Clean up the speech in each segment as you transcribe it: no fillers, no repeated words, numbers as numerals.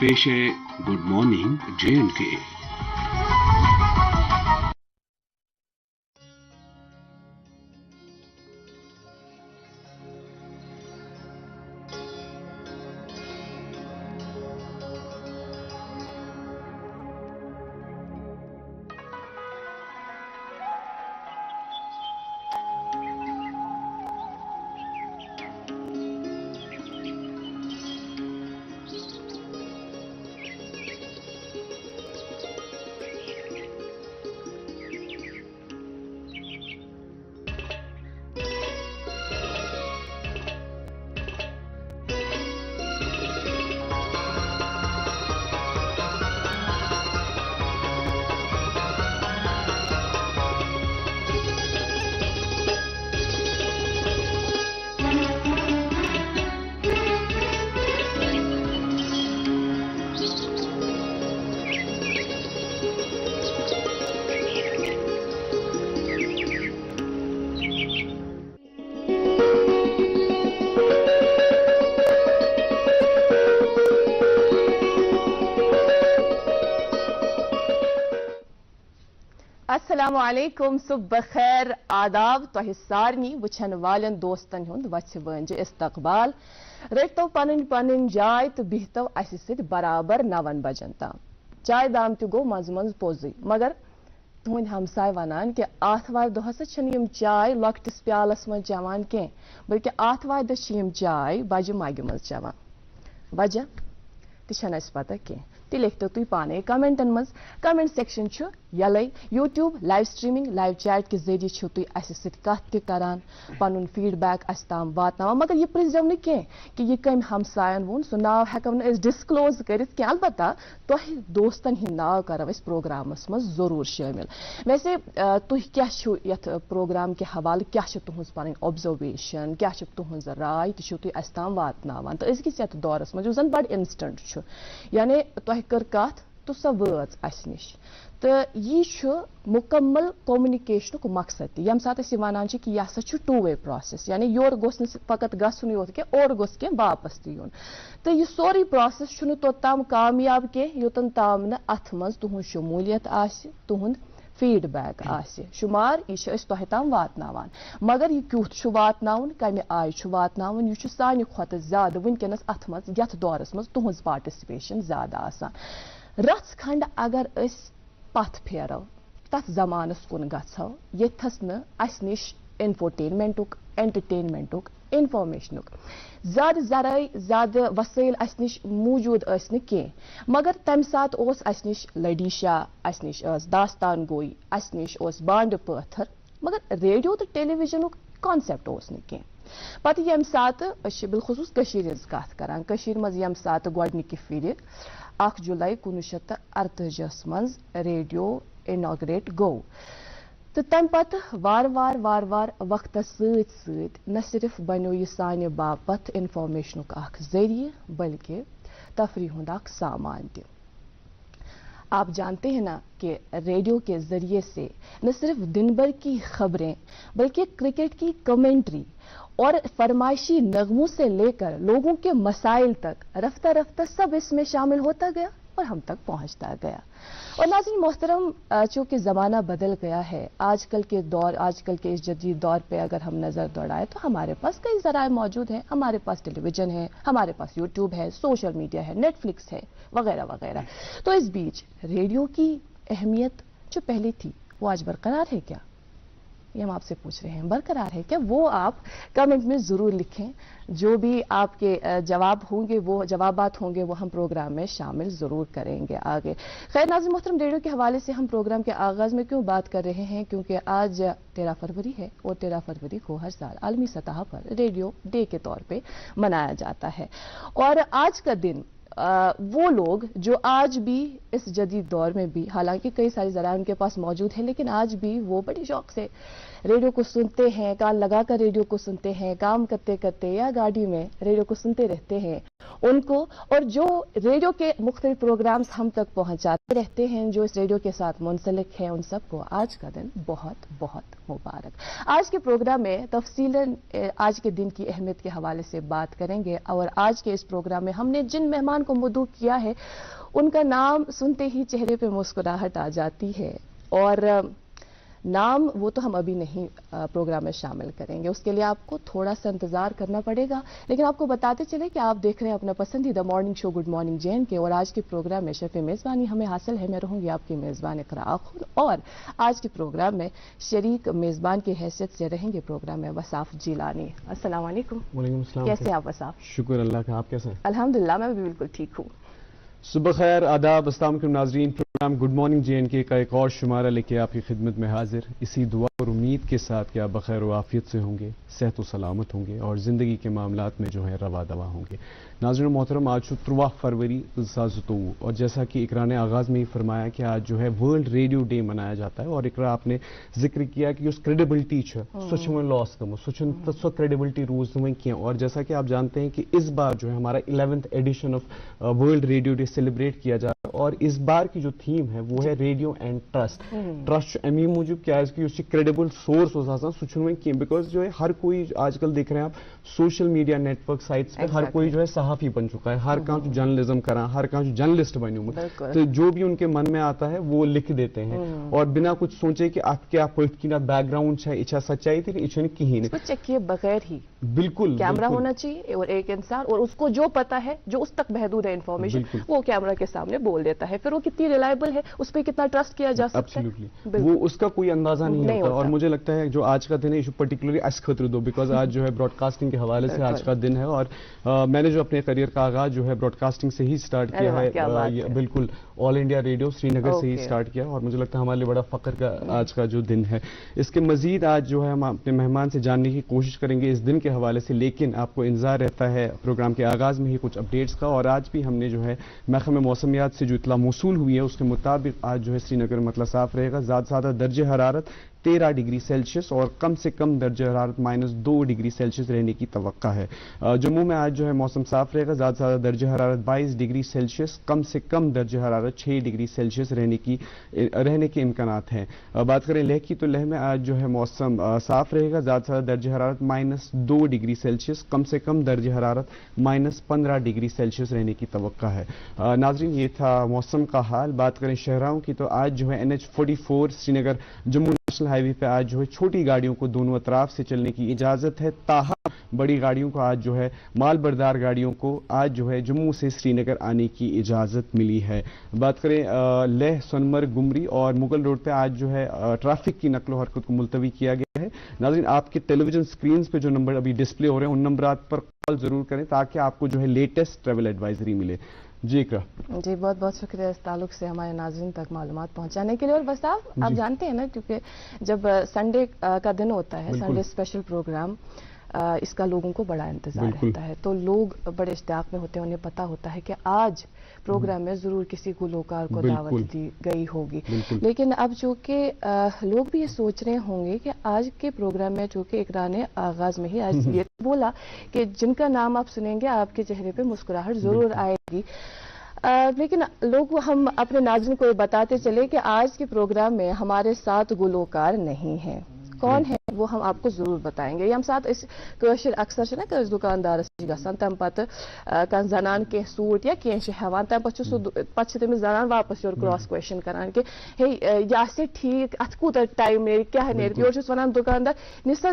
पेश है good morning J&K। अस्सलामुअलैकुम, सुबह खैर, आदाब तोह सारनी वुछन वालन दोस्तन हुंद वछ वंज इस्तकबाल रटो पन पन जाय तो बिहतो अस सित बराबर 9 बजन तम। चाय दाम त गो मज मज पोजी, मगर तुहंद हमसाय वनान कि आथवार दोहस यम चाय लकटिस प्यालस मज चवान कह, बल्कि आथवार दम चाय बज मग मज चवान। वजह तह पता कह ती लिखतो तुम पाने कमेंटन मज। कमेंट सेक्शन यलै YouTube live streaming live chat के जरिए तुम अस कत करान पन फीडबैक अस ताम वातनावान, मगर यह प्रिजो न कि यह कम हमसायन वोन सह नाव हेको न डिस्क्लोज कर, अलबत्ता तुह दोस्तन हिंद नाव करो प्रोग्रामस मज जरूर शामिल। वैसे तुह क्या यथ प्रोग्राम के हवाले क्या तुहज पन ऑब्जर्वेशन क्या तुहज राय तह तुम अस ताम वातनावान। तो अजकिस यथ दौरस मज जन बड़ इंस्टेंट यानी तुह कर कथ तो सह वच अस निश, तो यह मुकम्मल कम्युनिकेशन मकसद यम सात वन कि यह हसा 2 वे प्रोसेस, यानी योर गोस फकत गसन योत के और गोस के वापस तुन, तो यह सोरी प्रोसेस तोताम कामयाब कह योतन ताम न अथ मज तुहद शमूलियत आसि, तुहद फीडबैक आसि शुमार, यह तोह ताम वातनावान। मगर यह क्युथ वातनावन कम आय वातनावन, यह सानि खोत ज्यादा वनकस अथ मज यथ दौरस मज तुहज पार्टिसिपेशन ज्यादा आसान। रथ खंड अगर पथ फेरो तथ जमानस कुन गो यथस न अस निश इंफोटेनमेंटुक एंटरटेनमेंटुक इन्फॉर्मेशनुक ज्यादा जराय ज्यादा वसैल अस निश मौजूद कह, मगर तम सात अस निश लडीशा, अस निश दास्तान गोई, अस निश बांड पत्थर, मगर रेडियो तो टेलीविजन कॉन्सेप्ट न कह। पत यम सात बिलखुसूस कत करान मज यम सात गोडनिक फिर 1 जुलाई 1948 मज रेडियो इनॉग्रेट गो, तो तम पत वार वार वक्त सत न सिर्फ बनो यह साने बापत इन्फॉर्मेशन जरिए बल्कि तफरीह हुंद सामान त। आप जानते हैं ना कि रेडियो के जरिए से न सिर्फ दिन भर की खबरें बल्कि क्रिकेट की कमेंट्री और फरमाइशी नगमों से लेकर लोगों के मसाइल तक रफ्ता रफ्ता सब इसमें शामिल होता गया और हम तक पहुंचता गया। और नाज़रीन मोहतरम, चूंकि ज़माना बदल गया है, आजकल के इस जदीद दौर पे अगर हम नज़र दौड़ाएं तो हमारे पास कई ज़राए मौजूद हैं। हमारे पास टेलीविज़न है, हमारे पास यूट्यूब है, सोशल मीडिया है, नेटफ्लिक्स है, वगैरह वगैरह। तो इस बीच रेडियो की अहमियत जो पहले थी वो आज बरकरार है क्या? ये हम आपसे पूछ रहे हैं, बरकरार है क्या? वो आप कमेंट में ज़रूर लिखें। जो भी आपके जवाब होंगे, वो जवाबात होंगे, वो हम प्रोग्राम में शामिल ज़रूर करेंगे आगे। खैर नाज़रीन मोहतरम, रेडियो के हवाले से हम प्रोग्राम के आगाज़ में क्यों बात कर रहे हैं, क्योंकि आज 13 फरवरी है और 13 फरवरी को हर साल आलमी सतह पर रेडियो डे के तौर पर मनाया जाता है। और आज का दिन वो लोग जो आज भी इस जदीद दौर में भी, हालांकि कई सारी ज़राए उनके पास मौजूद है, लेकिन आज भी वो बड़ी शौक से रेडियो को सुनते हैं, कान लगाकर रेडियो को सुनते हैं, काम करते करते या गाड़ी में रेडियो को सुनते रहते हैं। उनको, और जो रेडियो के मुख्तलिफ प्रोग्राम्स हम तक पहुंचाते रहते हैं, जो इस रेडियो के साथ मुंसलिक हैं, उन सबको आज का दिन बहुत बहुत मुबारक। आज के प्रोग्राम में तफसीलन आज के दिन की अहमियत के हवाले से बात करेंगे, और आज के इस प्रोग्राम में हमने जिन मेहमान को मदऊ किया है उनका नाम सुनते ही चेहरे पे मुस्कुराहट आ जाती है, और नाम वो तो हम अभी नहीं प्रोग्राम में शामिल करेंगे, उसके लिए आपको थोड़ा सा इंतजार करना पड़ेगा। लेकिन आपको बताते चले कि आप देख रहे हैं अपना पसंदीदा morning show good morning JNK, और आज के प्रोग्राम में शर्फ मेज़बानी हमें हासिल है। मैं रहूंगी आपकी मेज़बान इकरा आखुर, और आज के प्रोग्राम में शरीक मेज़बान की हैसियत से रहेंगे प्रोग्राम में वसाफ जिलानी। अस्सलाम वालेकुम। वालेकुम अस्सलाम। कैसे आप वसाफ? शुक्र अल्लाह का, आप कैसे हैं? अल्हम्दुलिल्लाह, मैं भी बिल्कुल ठीक हूँ। सुबह खैर, आदाब, अस्सलाम वालेकुम नाज़रीन। प्रोग्राम गुड मॉर्निंग JNK का एक और शुमारा लेके आपकी खिदमत में हाजिर, इसी दुआ और उम्मीद के साथ कि आप बखैर व आफियत से होंगे, सेहत व सलामत होंगे और ज़िंदगी के मामलात में जो है रवा दवा होंगे। नाज़रीन मोहतरम, आज 13 फरवरी 2022, और जैसा कि इकरा ने आगाज़ में ही फरमाया कि आज जो है वर्ल्ड रेडियो डे मनाया जाता है, और इकरा आपने जिक्र किया कि उस क्रेडिबिलिटी सच में लॉस कम सच क्रेडिबिलिटी रूज में किया। और जैसा कि आप जानते हैं कि इस बार जो है हमारा 11th edition of World Radio Day celebrate किया जा रहा है, और इस बार की जो थीम है वो है रेडियो एंड ट्रस्ट। ट्रस्ट अमी मूजूब क्या है, उसकी क्रेडिबल सोर्स हो सकता है, बिकॉज जो है हर कोई आजकल देख रहे हैं आप सोशल मीडिया नेटवर्क साइट्स पे हर कोई जो है सहाफी बन चुका है, हर कहाँ जर्नलिज्म करा, हर कहाँ जर्नलिस्ट बनी, तो जो भी उनके मन में आता है वो लिख देते हैं, और बिना कुछ सोचे कि आप क्या की ना बैकग्राउंड है, इच्छा सच्चाई थी, इच्छा नहीं कहीं नहीं, चेक किए बगैर ही बिल्कुल कैमरा होना चाहिए, और एक इंसान, और उसको जो पता है, जो उस तक महदूद है इंफॉर्मेशन, वो कैमरा के सामने बोल देता है, फिर वो कितनी रिलायबल है, उस पर कितना ट्रस्ट किया जा सकता है, वो उसका कोई अंदाजा नहीं होता। और मुझे लगता है जो आज का दिन है पर्टिकुलरली अस खतर दो, बिकॉज आज जो है ब्रॉडकास्टिंग के हवाले से आज का दिन है, और मैंने जो अपने करियर का आगाज जो है ब्रॉडकास्टिंग से ही स्टार्ट किया है, बिल्कुल ऑल इंडिया रेडियो श्रीनगर से ही स्टार्ट किया, और मुझे लगता है हमारे लिए बड़ा फख्र का आज का जो दिन है। इसके मजीद आज जो है हम अपने मेहमान से जानने की कोशिश करेंगे इस दिन के हवाले से, लेकिन आपको इंतजार रहता है प्रोग्राम के आगाज में ही कुछ अपडेट्स का। और आज भी हमने जो है महकमे मौसमियात से जो इतला मौसूल हुई है उसके मुताबिक आज जो है श्रीनगर मतलब साफ रहेगा, ज़्यादा दर्जे हरारत 13 डिग्री सेल्सियस और कम से कम दर्जे हरारत -2 डिग्री सेल्सियस रहने की तवक्का है। जम्मू में आज जो है मौसम साफ रहेगा, ज़्यादा दर्जे हरारत 22 डिग्री सेल्सियस, कम से कम दर्जे हरारत 6 डिग्री सेल्सियस रहने के इम्कानात हैं। बात करें लेह की, तो लेह में आज जो है मौसम साफ रहेगा, ज़्यादा दर्जे हरारत -2 डिग्री सेल्सियस, कम से कम दर्जे हरारत -15 डिग्री सेल्सियस रहने की तवक्का है। नाजरीन, ये था मौसम का हाल। बात करें शहराओं की, तो आज जो है NH44 Srinagar Jammu national highway पे आज जो है छोटी गाड़ियों को दोनों अतराफ से चलने की इजाजत है, ताहम बड़ी गाड़ियों को आज जो है माल बरदार गाड़ियों को आज जो है जम्मू से श्रीनगर आने की इजाजत मिली है। बात करें लेह, सोनमर्ग, गुमरी और मुगल रोड पे आज जो है ट्रैफिक की नकलो हरकत को मुलतवी किया गया है। नाज़रीन, आपके टेलीविजन स्क्रीन पे जो नंबर अभी डिस्प्ले हो रहे हैं उन नंबरात पर कॉल जरूर करें ताकि आपको जो है लेटेस्ट ट्रैवल एडवाइजरी मिले। जी इकरा। जी बहुत बहुत शुक्रिया इस ताल्लुक से हमारे नाज़रीन तक मालूमात पहुंचाने के लिए। और बस आप जानते हैं ना, क्योंकि जब संडे का दिन होता है, संडे स्पेशल प्रोग्राम, इसका लोगों को बड़ा इंतजार रहता है, तो लोग बड़े इश्तियाक में होते हैं, उन्हें पता होता है कि आज प्रोग्राम में जरूर किसी गुलकार को दावत दी गई होगी। लेकिन अब चूंकि लोग भी ये सोच रहे होंगे कि आज के प्रोग्राम में, चूंकि इकरा ने आगाज में ही आज ये बोला कि जिनका नाम आप सुनेंगे आपके चेहरे पे मुस्कुराहट जरूर आएगी, लेकिन लोग, हम अपने नाज़रीन को ये बताते चले कि आज के प्रोग्राम में हमारे साथ गुलकार नहीं है। कौन है वो हम आपको जरूर बताएंगे। ये हम साथ इस कशर अक्सर से ना कस दुकानदार गसान तम पत कन जनान के सूट या कह हेवान तम पे तमिस जनान वापस योर क्रॉस क्वेश्चन करान कि हे ये ठीक अत कूत टाइम नेर क्या नेर योर वन दुकानदार निसा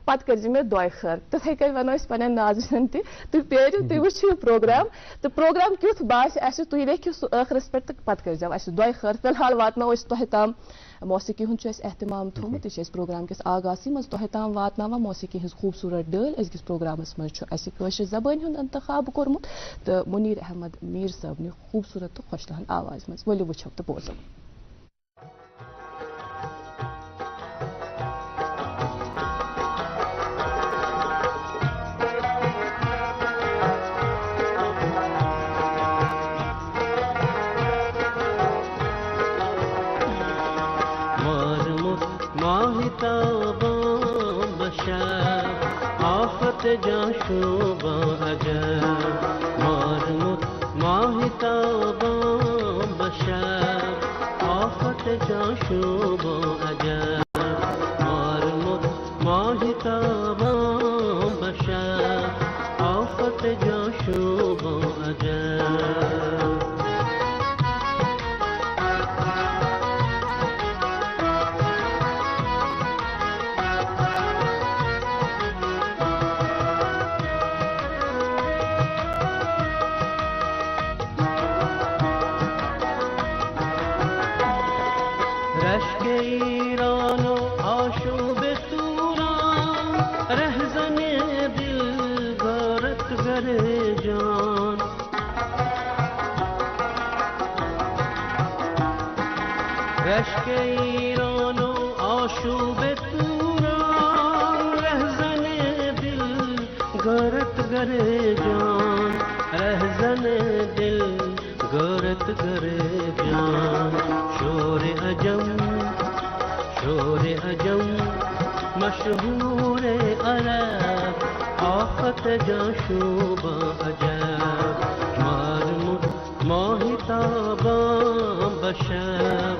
पत कर मे दुआ खर तथे कन वनो पे नाजरन तुम पेरियो तुम वो प्रोग्राम तो प्रोग्राम क्युथ बास तुम लेखियो ٲखरस पे तो पत कर दुआ खर। फिलहाल वातनो तह ताम मौसीकी हुंद एहतमाम थोमुत प्रोग्राम किस आगासी मज तह ताम वातनावा मौसीकी हज खूबसूरत डल अजकिस प्रोग्रामस मज जबान हुंद इंतखाब कोरमुत तो मुनीर अहमद मीर साहब ने खूबसूरत तो खुशलहन आवाज मज वलो वुछो तो बोजो। आफत जा शोभा अजब مارمت ماهتابان بشر آفت جاشوب و عجب مارمت ماهتابان بشر آفت جاشوب و عجب رشک ایران و آشوب توران رهزن دل غارتگر جان رشک ایران و آشوب توران رهزن دل غارتگر جان رهزن دل غارتگر جان شور عجم مشهور عرب آفت جاشوب عجب مارمت ماهتابان بشر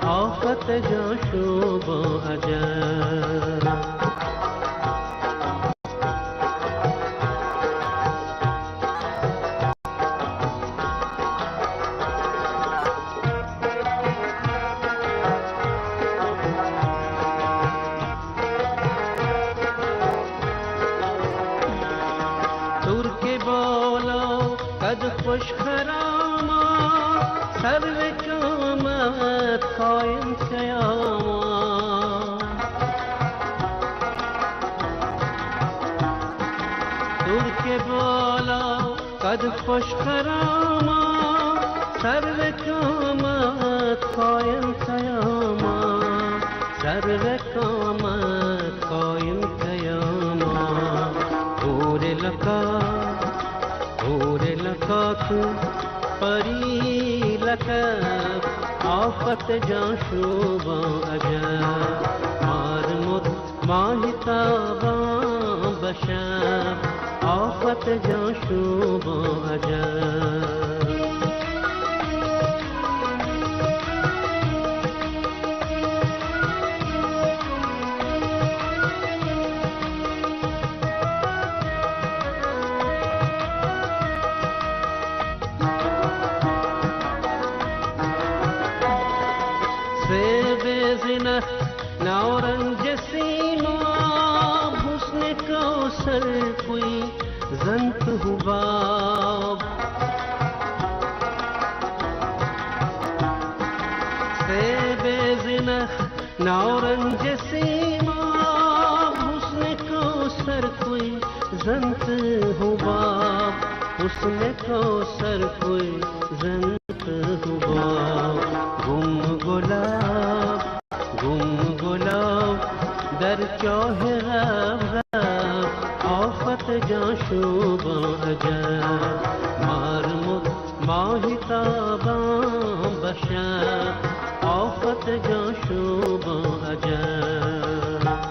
آفت جاشوب عجب خوش خراما سر قامت قائم قیاما ترک بالا قد خوش خراما سر قامت قائم قیاما سر قامت قائم قیاما اور لکا تو پری لکب آفت جاشوب عجب مارمت ماهتابان بشر آفت جاشوب عجب نورنج سیماب حسن کوثر کوئی زنت حباب سیب زنخ نورنج سیماب حسن کوثر کوئی زنت حباب حسن کوثر کوئی زنت حباب گم گلاب در چاه غب آفت جاشوب عجب مارمت ماهتابان بشر آفت جاشوب عجب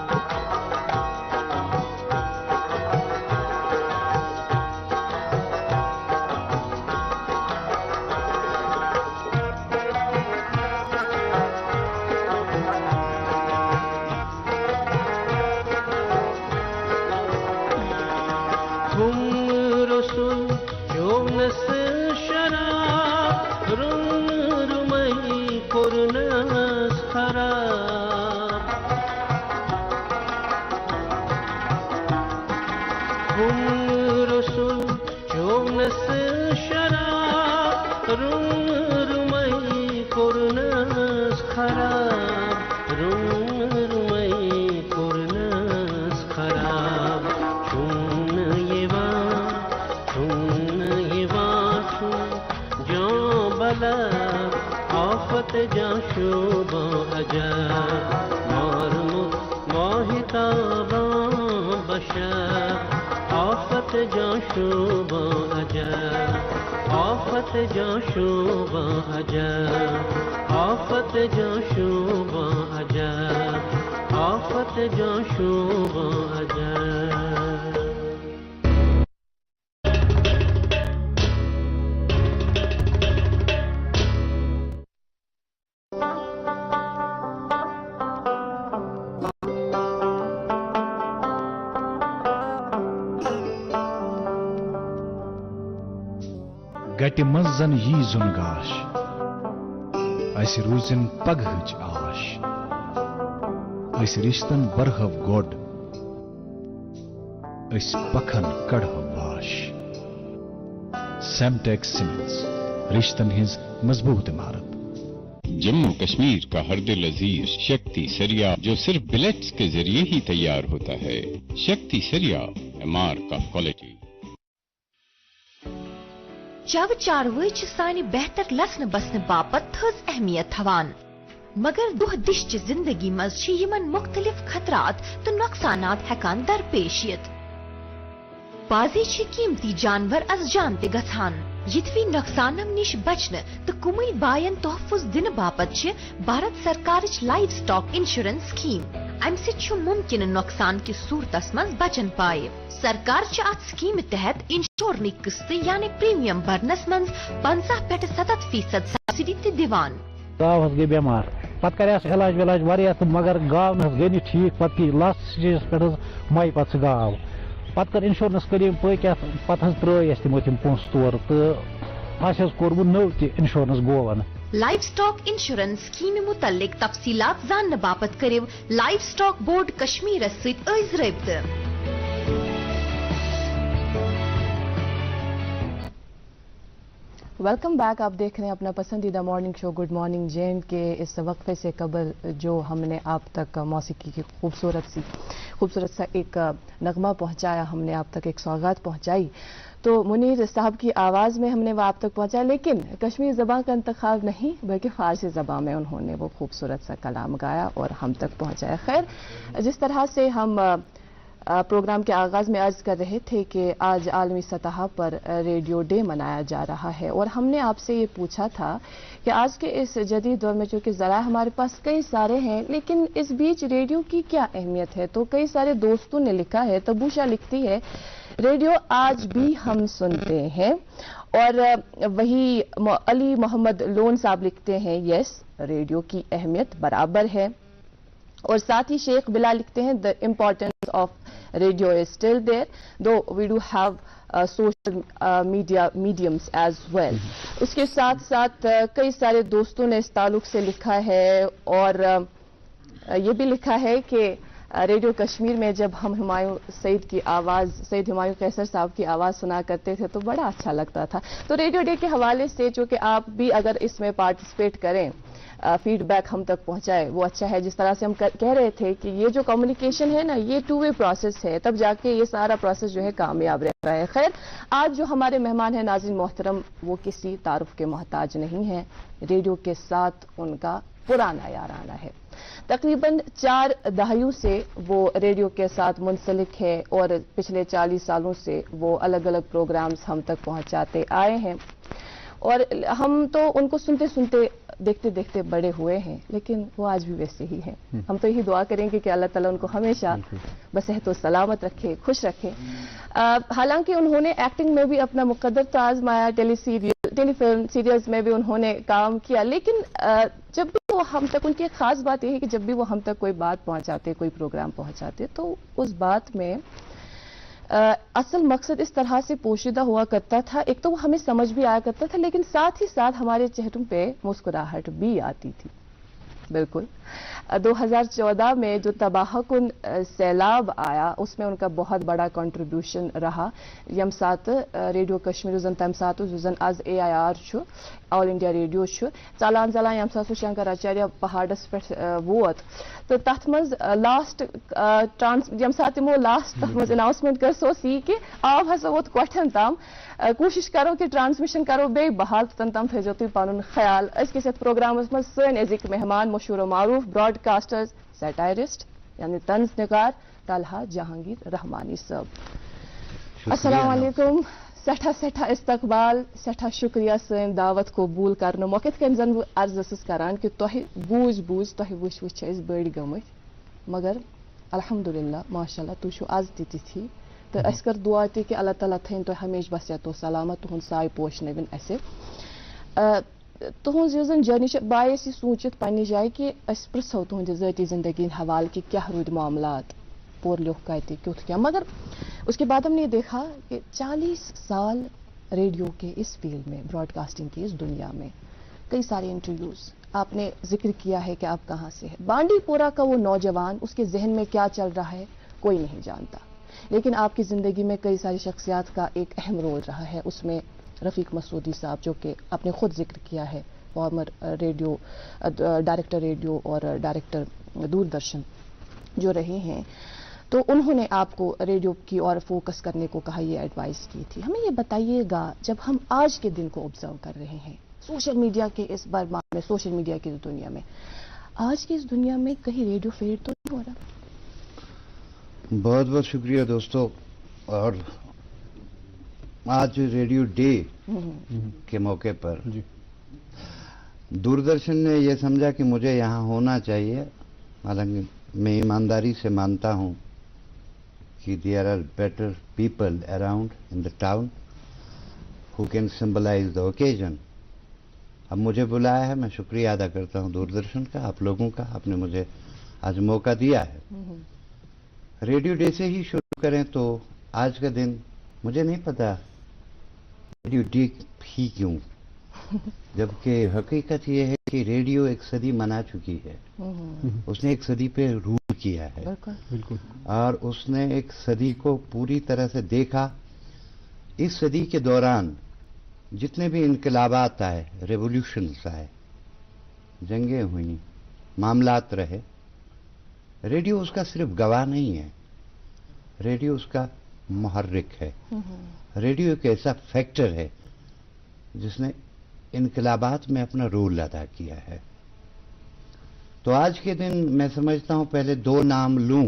آفت جاشوب عجب مارمت ماهتابان بشر آفت جاشوب عجب آفت جاشوب عجب آفت جاشوب عجب آفت جاشوب عجب کٹہ من زن یی زن گاش اس روزن پگہچ آش اس رشتن برہو گوڈ اس پکھن کڑہو واش سیمٹیک سیمنٹس رشتن ہز مضبوط عمارت. جموں کشمیر کا ہر دل عزیز شکتی سریا جو صرف بلیٹس کے ذریعے ہی تیار ہوتا ہے. Shakti Sariya mark of quality. چو چاروٲے چھِ سانہِ بہتر لسنہٕ بسنہٕ باپت تھٔز اہمیت تھاوان مگر دۄہ دِش چہِ زندگی منٛز چھِ یِمن مختلف خطرات تہٕ نۄقصانات ہٮ۪کان درپیش یِتھ. بازی چھِ قیمتی جانور از جان تہِ گژھان. یِتھوی نۄقصانم نِش بچنہٕ تہٕ کُمٕے باین تحفظ دِنہٕ باپت چھِ بھارت سرکارٕچ لایف سٹاک انشورنس سکیٖم. امہِ سۭتۍ چھُ ممکنہٕ نۄقصان کِس صوٗرتس منٛز بچن پایہِ. سرکار چھِ اتھ سکیٖمہِ تحت انشورنٕکۍ قٕسطہٕ یعنی پریمیم برنس منٛز 50 پٮ۪ٹھٕ 70% سبسڈی تہِ دِوان. گاو حظ گٔے بٮ۪مار پتہٕ کریس علاج ولاج واریاہ تہٕ مگر گاو نہٕ حظ گٔے نہٕ ٹھیٖک. پتہٕ گٔے لاسٹ سٹیجس پٮ۪ٹھ حظ مۄیہِ پتہٕ سُہ گاو. پتہٕ کٔر انشورنس کٔرِم پٔکۍ اتھ پتہٕ حظ ترٛٲے اَسہِ تِمو تِم پونٛسہٕ تورٕ تہٕ اَسہِ حظ کوٚر وۄنۍ نٔو تہِ انشورنس گوون. لائف سٹاک انشورنس سکیٖمہِ متعلق تفصیلات زاننہٕ باپت کٔرِو لائف سٹاک بورڈ کشمیرس سۭتۍ أزۍ رٲبطہٕ. Welcome back. آپ دیکھ رہے ہیں اپنا پسندیدہ morning show good morning J and K. اس وقفے سے قبل جو ہم نے آپ تک موسیقی کی خوبصورت سا ایک نغمہ پہنچایا, ہم نے آپ تک ایک سوغات پہنچائی, تو منیر صاحب کی آواز میں ہم نے وہ آپ تک پہنچایا, لیکن کشمیری زبان کا انتخاب نہیں بلکہ فارسی زبان میں انہوں نے وہ خوبصورت سا کلام گایا اور ہم تک پہنچایا. خیر, جس طرح سے ہم پروگرام کے آغاز میں عرض کر رہے تھے کہ آج عالمی سطح پر ریڈیو ڈے منایا جا رہا ہے, اور ہم نے آپ سے یہ پوچھا تھا کہ آج کے اس جدید دور میں چونکہ ذرائع ہمارے پاس کئی سارے ہیں, لیکن اس بیچ ریڈیو کی کیا اہمیت ہے. تو کئی سارے دوستوں نے لکھا ہے. تبوشا لکھتی ہے ریڈیو آج بھی ہم سنتے ہیں, اور وہی علی محمد لون صاحب لکھتے ہیں یس ریڈیو کی اہمیت برابر ہے, اور ساتھ ہی شیخ بلال لکھتے ہیں the importance of radio is still there though we do have social mediums as well. اس کے ساتھ ساتھ کئی سارے دوستوں نے اس تعلق سے لکھا ہے, اور یہ بھی لکھا ہے کہ ریڈیو کشمیر میں جب ہم سید ہمایوں قیصر صاحب کی آواز سنا کرتے تھے تو بڑا اچھا لگتا تھا. تو ریڈیو ڈے کے حوالے سے چونکہ آپ بھی اگر اس میں پارٹیسپیٹ کریں, فیڈ بیک ہم تک پہنچائے, وہ اچھا ہے. جس طرح سے ہم کہہ رہے تھے کہ یہ جو کمیونیکیشن ہے نا, یہ 2-way پروسیس ہے, تب جا کے یہ سارا پروسیس جو ہے کامیاب رہتا ہے. خیر, آج جو ہمارے مہمان ہیں ناظرین محترم, وہ کسی تعارف کے محتاج نہیں ہیں. ریڈیو کے ساتھ ان کا پرانا یارانہ ہے. تقریباً 4 دہائیوں سے وہ ریڈیو کے ساتھ منسلک ہے, اور پچھلے 40 سالوں سے وہ الگ الگ پروگرامز ہم تک پہنچاتے آئے ہیں, اور ہم تو ان کو سنتے سنتے دیکھتے دیکھتے بڑے ہوئے ہیں, لیکن وہ آج بھی ویسے ہی ہیں. ہم تو یہی دعا کریں گے کہ اللہ تعالیٰ ان کو ہمیشہ بصحت و سلامت رکھے, خوش رکھے. حالانکہ انہوں نے ایکٹنگ میں بھی اپنا مقدر تو آزمایا, ٹیلی فلم سیریلز میں بھی انہوں نے کام کیا, لیکن جب بھی وہ ہم تک, ان کی ایک خاص بات یہ ہے کہ جب بھی وہ ہم تک کوئی بات پہنچاتے, کوئی پروگرام پہنچاتے, تو اس بات میں اصل مقصد اس طرح سے پوشیدہ ہوا کرتا تھا. ایک تو وہ ہمیں سمجھ بھی آیا کرتا تھا, لیکن ساتھ ہی ساتھ ہمارے چہروں پہ مسکراہٹ بھی آتی تھی. بالکل 2014 میں جو تباہ کن سیلاب آیا, اس میں ان کا بہت بڑا کنٹریبیوشن رہا. یم سات ریڈیو کشمیر زن تمہ سات زن آز AIR آل انڈیا ریڈیو ژلان ژلان یم سات شنکراچاریہ پہاڑس پہ ووت, تو تت مز لاسٹ یم سات تمو لاسٹ تت مز اناؤنسمنٹ کر, سو سی کہ آب ہسا ووت کوٹھن تام, کوشش کرو کہ ٹرانسمیشن کرو بے بحال, تن تام تھو تھی پن خیال. اس پروگرامس مز سن ازک مہمان مشہور و معروف براڈ کاسٹر سیٹائرسٹ یعنی طنز نگار طلحہ جہانگیر رحمانی صاحب. السلام علیکم. سٹھا استقبال, سٹھا شکریہ سن دعوت قبول کرنے موقع. کن زن عرض ٲسٕس کران کہ تہ بوٗز تہ وٕچھ أسۍ بٔڑۍ گٔمٕتۍ, مگر الحمدللہ ماشاء اللہ تُہۍ چھِو آز تہِ تِتھی, تہٕ اَسہِ کٔر دعا تہِ کہ اللہ تعالیٰ تھٲیِن تُہۍ ہمیشہِ بصحت و سلامت, تُہُنٛد سایہِ پوشنٲوِن اَسہِ. تُہٕنٛز یُس زن جرنی چھِ, بہٕ آیس یہِ سوٗنٛچِتھ پننہِ جایہِ کہ أسۍ پرٛژھو تُہٕنٛدِ ذٲتی زندگی ہٕنٛدۍ حوالہٕ کہ کیٛاہ روٗدۍ معاملات, پوٚر لیوٚکھ کتہِ, کیُتھ کیٛاہ. مگر اس کے بعد ہم نے یہ دیکھا کہ 40 سال रेडियो के इस फील्ड में, ब्रॉडकास्टिंग की इस दुनिया में, कई सारे इंटरव्यूज आपने जिक्र किया है कि आप कहाँ से हैं। बांडीपोरा का वो नौजवान, उसके जहन में क्या चल रहा है कोई नहीं जानता, लेकिन आपकी जिंदगी में कई सारी शख्सियात का एक अहम रोल रहा है। उसमें रफीक मसूदी साहब, जो कि आपने खुद जिक्र किया है, फॉर्मर रेडियो डायरेक्टर रेडियो और डायरेक्टर दूरदर्शन जो रहे हैं, तो उन्होंने आपको रेडियो की ओर फोकस करने को कहा, ये एडवाइस की थी। हमें ये बताइएगा, जब हम आज के दिन को ऑब्जर्व कर रहे हैं सोशल मीडिया के इस बरमाद में, सोशल मीडिया की दुनिया में, आज की इस दुनिया में कहीं रेडियो फेड तो नहीं हो रहा? बहुत बहुत शुक्रिया दोस्तों। और आज रेडियो डे के मौके पर दूरदर्शन ने यह समझा कि मुझे यहाँ होना चाहिए। हालांकि मैं ईमानदारी से मानता हूँ कि there are better people around in the town who can symbolise the occasion. अब मुझे बुलाया है, मैं शुक्रिया अदा करता हूँ दूरदर्शन का, आप लोगों का, आपने मुझे आज मौका दिया है। रेडियो डे से ही शुरू करें तो आज का दिन, मुझे नहीं पता रेडियो डे ही क्यों, जबकि हकीकत यह है कि रेडियो एक सदी मना चुकी है। उसने एक सदी पे रूल किया है, बिल्कुल, और उसने एक सदी को पूरी तरह से देखा। इस सदी के दौरान जितने भी इनकलाबात आए, रेवोल्यूशंस आए, जंगें हुई, मामलात रहे, रेडियो उसका सिर्फ गवाह नहीं है, रेडियो उसका मुहर्रिक है। रेडियो एक ऐसा फैक्टर है जिसने इनकलाबात में अपना रोल अदा किया है। तो आज के दिन मैं समझता हूं पहले दो नाम लूं,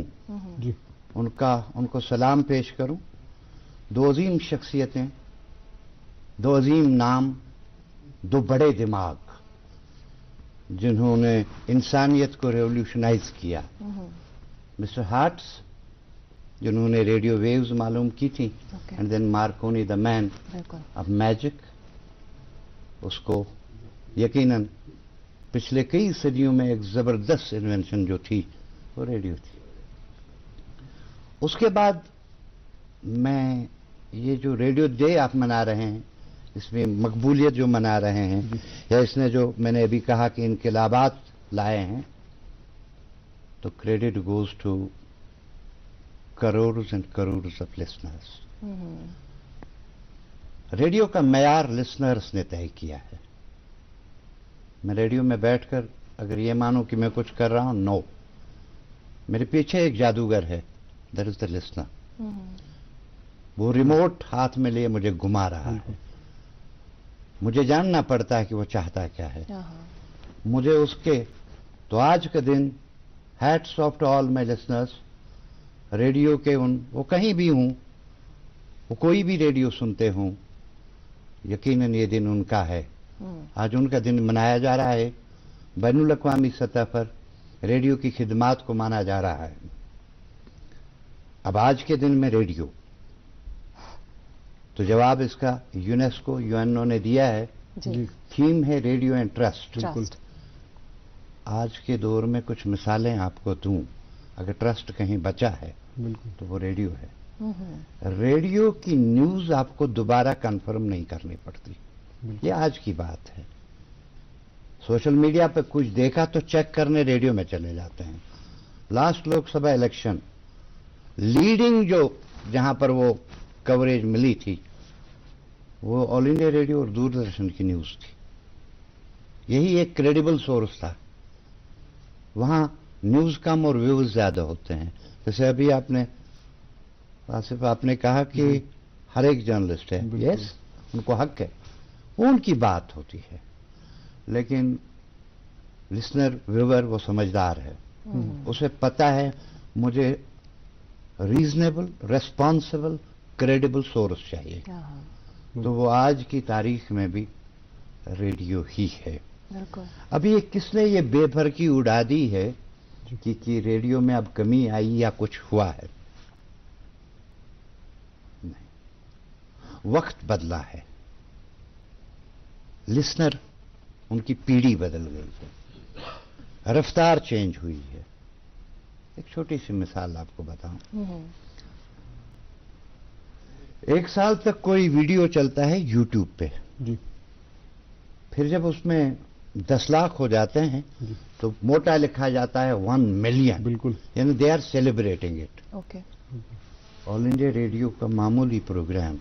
उनको सलाम पेश करूं। दो अजीम शख्सियतें, दो अजीम नाम, दो बड़े दिमाग जिन्होंने इंसानियत को रेवोल्यूशनाइज किया। मिस्टर हार्ट्स, जिन्होंने रेडियो वेव्स मालूम की थी, and then Marconi the man of magic, उसको यकीनन पिछले कई सदियों में एक जबरदस्त इन्वेंशन जो थी वो रेडियो थी। उसके बाद मैं ये जो रेडियो डे आप मना रहे हैं, इसमें मकबूलियत जो मना रहे हैं, या इसने जो मैंने अभी कहा कि इनकलाबात लाए हैं, तो credit goes to crores and crores of listeners. Radio का मयार लिसनर्स ने तय किया है। मैं रेडियो में बैठकर अगर ये मानूं कि मैं कुछ कर रहा हूं, नो, मेरे पीछे एक जादूगर है, दैट इज द लिसनर। वो रिमोट हाथ में लिए मुझे घुमा रहा है, मुझे जानना पड़ता है कि वो चाहता क्या है, मुझे उसके। तो आज का दिन, hats off to all my listeners, radio के वो कहीं भी हूं, वो कोई भी रेडियो सुनते हों, यकीनन ये दिन उनका है। आज उनका दिन मनाया जा रहा है, बैनुल अक़वामी सतह पर रेडियो की खिदमात को माना जा रहा है। अब आज के दिन में रेडियो, तो जवाब इसका यूनेस्को, यूएनओ ने दिया है। थीम है रेडियो एंड ट्रस्ट। आज के दौर में कुछ मिसालें आपको दूं, अगर ट्रस्ट कहीं बचा है तो वो रेडियो है। रेडियो की न्यूज आपको दोबारा कंफर्म नहीं करनी पड़ती, ये आज की बात है। सोशल मीडिया पे कुछ देखा तो चेक करने रेडियो में चले जाते हैं। लास्ट लोकसभा इलेक्शन लीडिंग जो जहां पर वो कवरेज मिली थी, वो ऑल इंडिया रेडियो और दूरदर्शन की न्यूज थी। यही एक क्रेडिबल सोर्स था। वहां न्यूज कम और व्यूज ज्यादा होते हैं। जैसे अभी आपने आसिफ आपने कहा कि हर एक जर्नलिस्ट है, यस, उनको हक है, वो उनकी बात होती है, लेकिन लिसनर व्यूअर वो समझदार है, उसे पता है मुझे रीजनेबल, रेस्पॉन्सिबल, क्रेडिबल सोर्स चाहिए। तो वो आज की तारीख में भी रेडियो ही है। अभी ये किसने ये बेफर्की उड़ा दी है कि रेडियो में अब कमी आई या कुछ हुआ है? नहीं, वक्त बदला है, लिसनर, उनकी पीढ़ी बदल गई है, रफ्तार चेंज हुई है। एक छोटी सी मिसाल आपको बताऊं। 1 साल तक कोई वीडियो चलता है यूट्यूब पे जी, फिर जब उसमें 10 लाख हो जाते हैं तो मोटा लिखा जाता है 1 मिलियन, बिल्कुल, यानी they are celebrating it. Okay, All India Radio का मामूली प्रोग्राम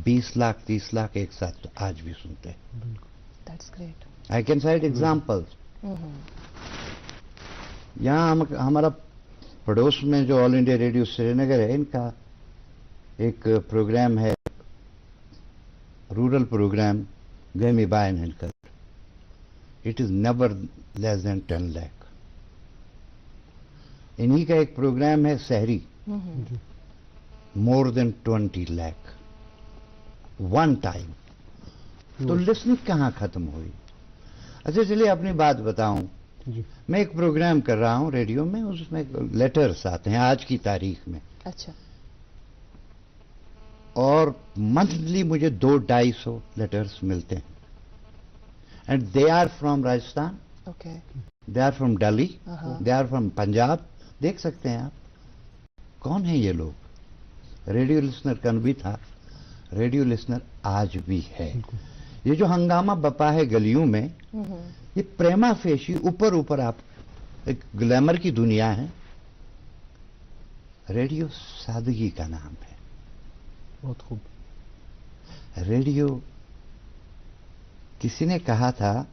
20 लाख 30 लाख एक साथ तो आज भी सुनते हैं। That's great. I can site examples. यहाँ हमारा पड़ोस में जो ऑल इंडिया रेडियो श्रीनगर है, इनका एक प्रोग्राम है, रूरल प्रोग्राम, गेमी बायन इनका, it is never less than 10 lakh. इन्हीं का एक प्रोग्राम है शहरी, more than 20 lakh one time. तो लिसनिंग कहाँ खत्म हुई? अच्छा चलिए अपनी बात बताऊं, मैं एक प्रोग्राम कर रहा हूं रेडियो में, उसमें लेटर्स आते हैं आज की तारीख में। अच्छा। और मंथली मुझे 200-250 लेटर्स मिलते हैं, and they are from Rajasthan, okay, they are from Delhi, they are from Punjab. देख सकते हैं आप कौन है ये लोग। रेडियो लिसनर कल भी था, रेडियो लिसनर आज भी है। ये जो हंगामा बपा है गलियों में, ये प्रेमा फेशी ऊपर ऊपर आप एक ग्लैमर की दुनिया है। रेडियो सादगी का नाम है। बहुत खूब। रेडियो, किसी ने कहा था,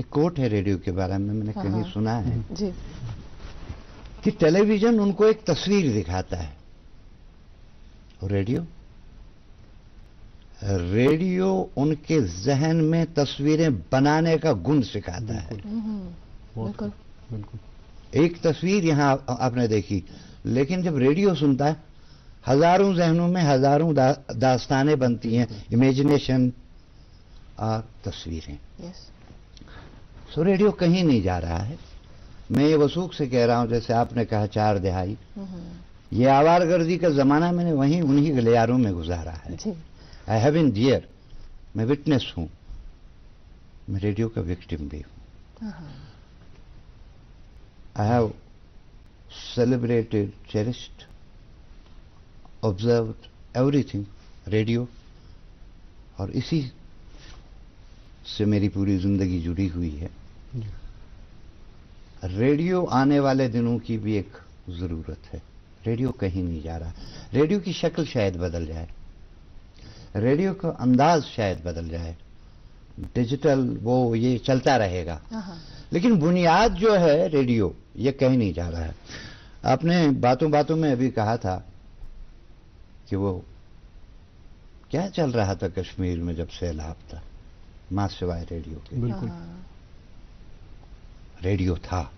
एक कोट है रेडियो के बारे में, मैंने कहीं सुना है जी, कि टेलीविजन उनको एक तस्वीर दिखाता है, और रेडियो उनके जहन में तस्वीरें बनाने का गुण सिखाता है। बिल्कुल, बिल्कुल। एक तस्वीर यहां आपने देखी, लेकिन जब रेडियो सुनता है, हजारों जहनों में हजारों दास्तानें बनती हैं, इमेजिनेशन और तस्वीरें। सो रेडियो कहीं नहीं जा रहा है। मैं ये वसूख से कह रहा हूं, जैसे आपने कहा 4 दहाई, ये आवारगर्दी का जमाना मैंने वहीं उन्हीं गलियारों में गुजारा है। आई हैव बीन देयर, मैं विटनेस हूं, मैं रेडियो का विक्टिम भी हूं। I have celebrated, cherished, observed everything radio, और इसी से मेरी पूरी जिंदगी जुड़ी हुई है। रेडियो आने वाले दिनों की भी एक जरूरत है। रेडियो कहीं नहीं जा रहा। रेडियो की शक्ल शायद बदल जाए, रेडियो का अंदाज शायद बदल जाए, डिजिटल वो ये चलता रहेगा, लेकिन बुनियाद जो है रेडियो, ये कहीं नहीं जा रहा है। आपने बातों बातों में अभी कहा था कि वो क्या चल रहा था कश्मीर में जब सैलाब था, मां सिवाय रेडियो के। बिल्कुल, रेडियो था।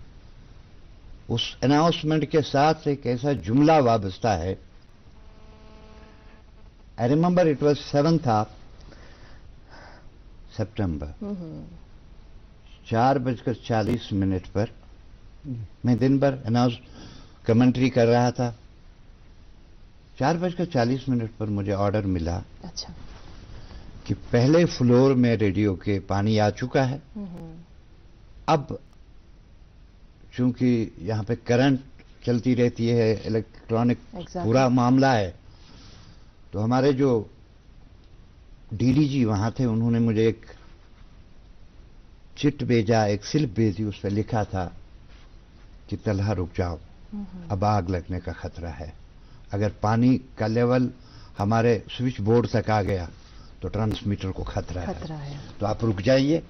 उस अनाउंसमेंट के साथ एक ऐसा जुमला वाबस्ता है, I remember it was 7th of September, 4:40 पर मैं दिन भर कमेंट्री कर रहा था। 4:40 पर मुझे ऑर्डर मिला, अच्छा, कि पहले फ्लोर में रेडियो के पानी आ चुका है। अब चूंकि यहां पे करंट चलती रहती है, इलेक्ट्रॉनिक पूरा मामला है, तो हमारे जो डीडीजी वहां थे, उन्होंने मुझे एक चिट भेजा, एक स्लिप भेजी, उस पर लिखा था कि तलहा रुक जाओ, अब आग लगने का खतरा है। अगर पानी का लेवल हमारे स्विच बोर्ड तक आ गया तो ट्रांसमीटर को खतरा है, तो आप रुक जाइए।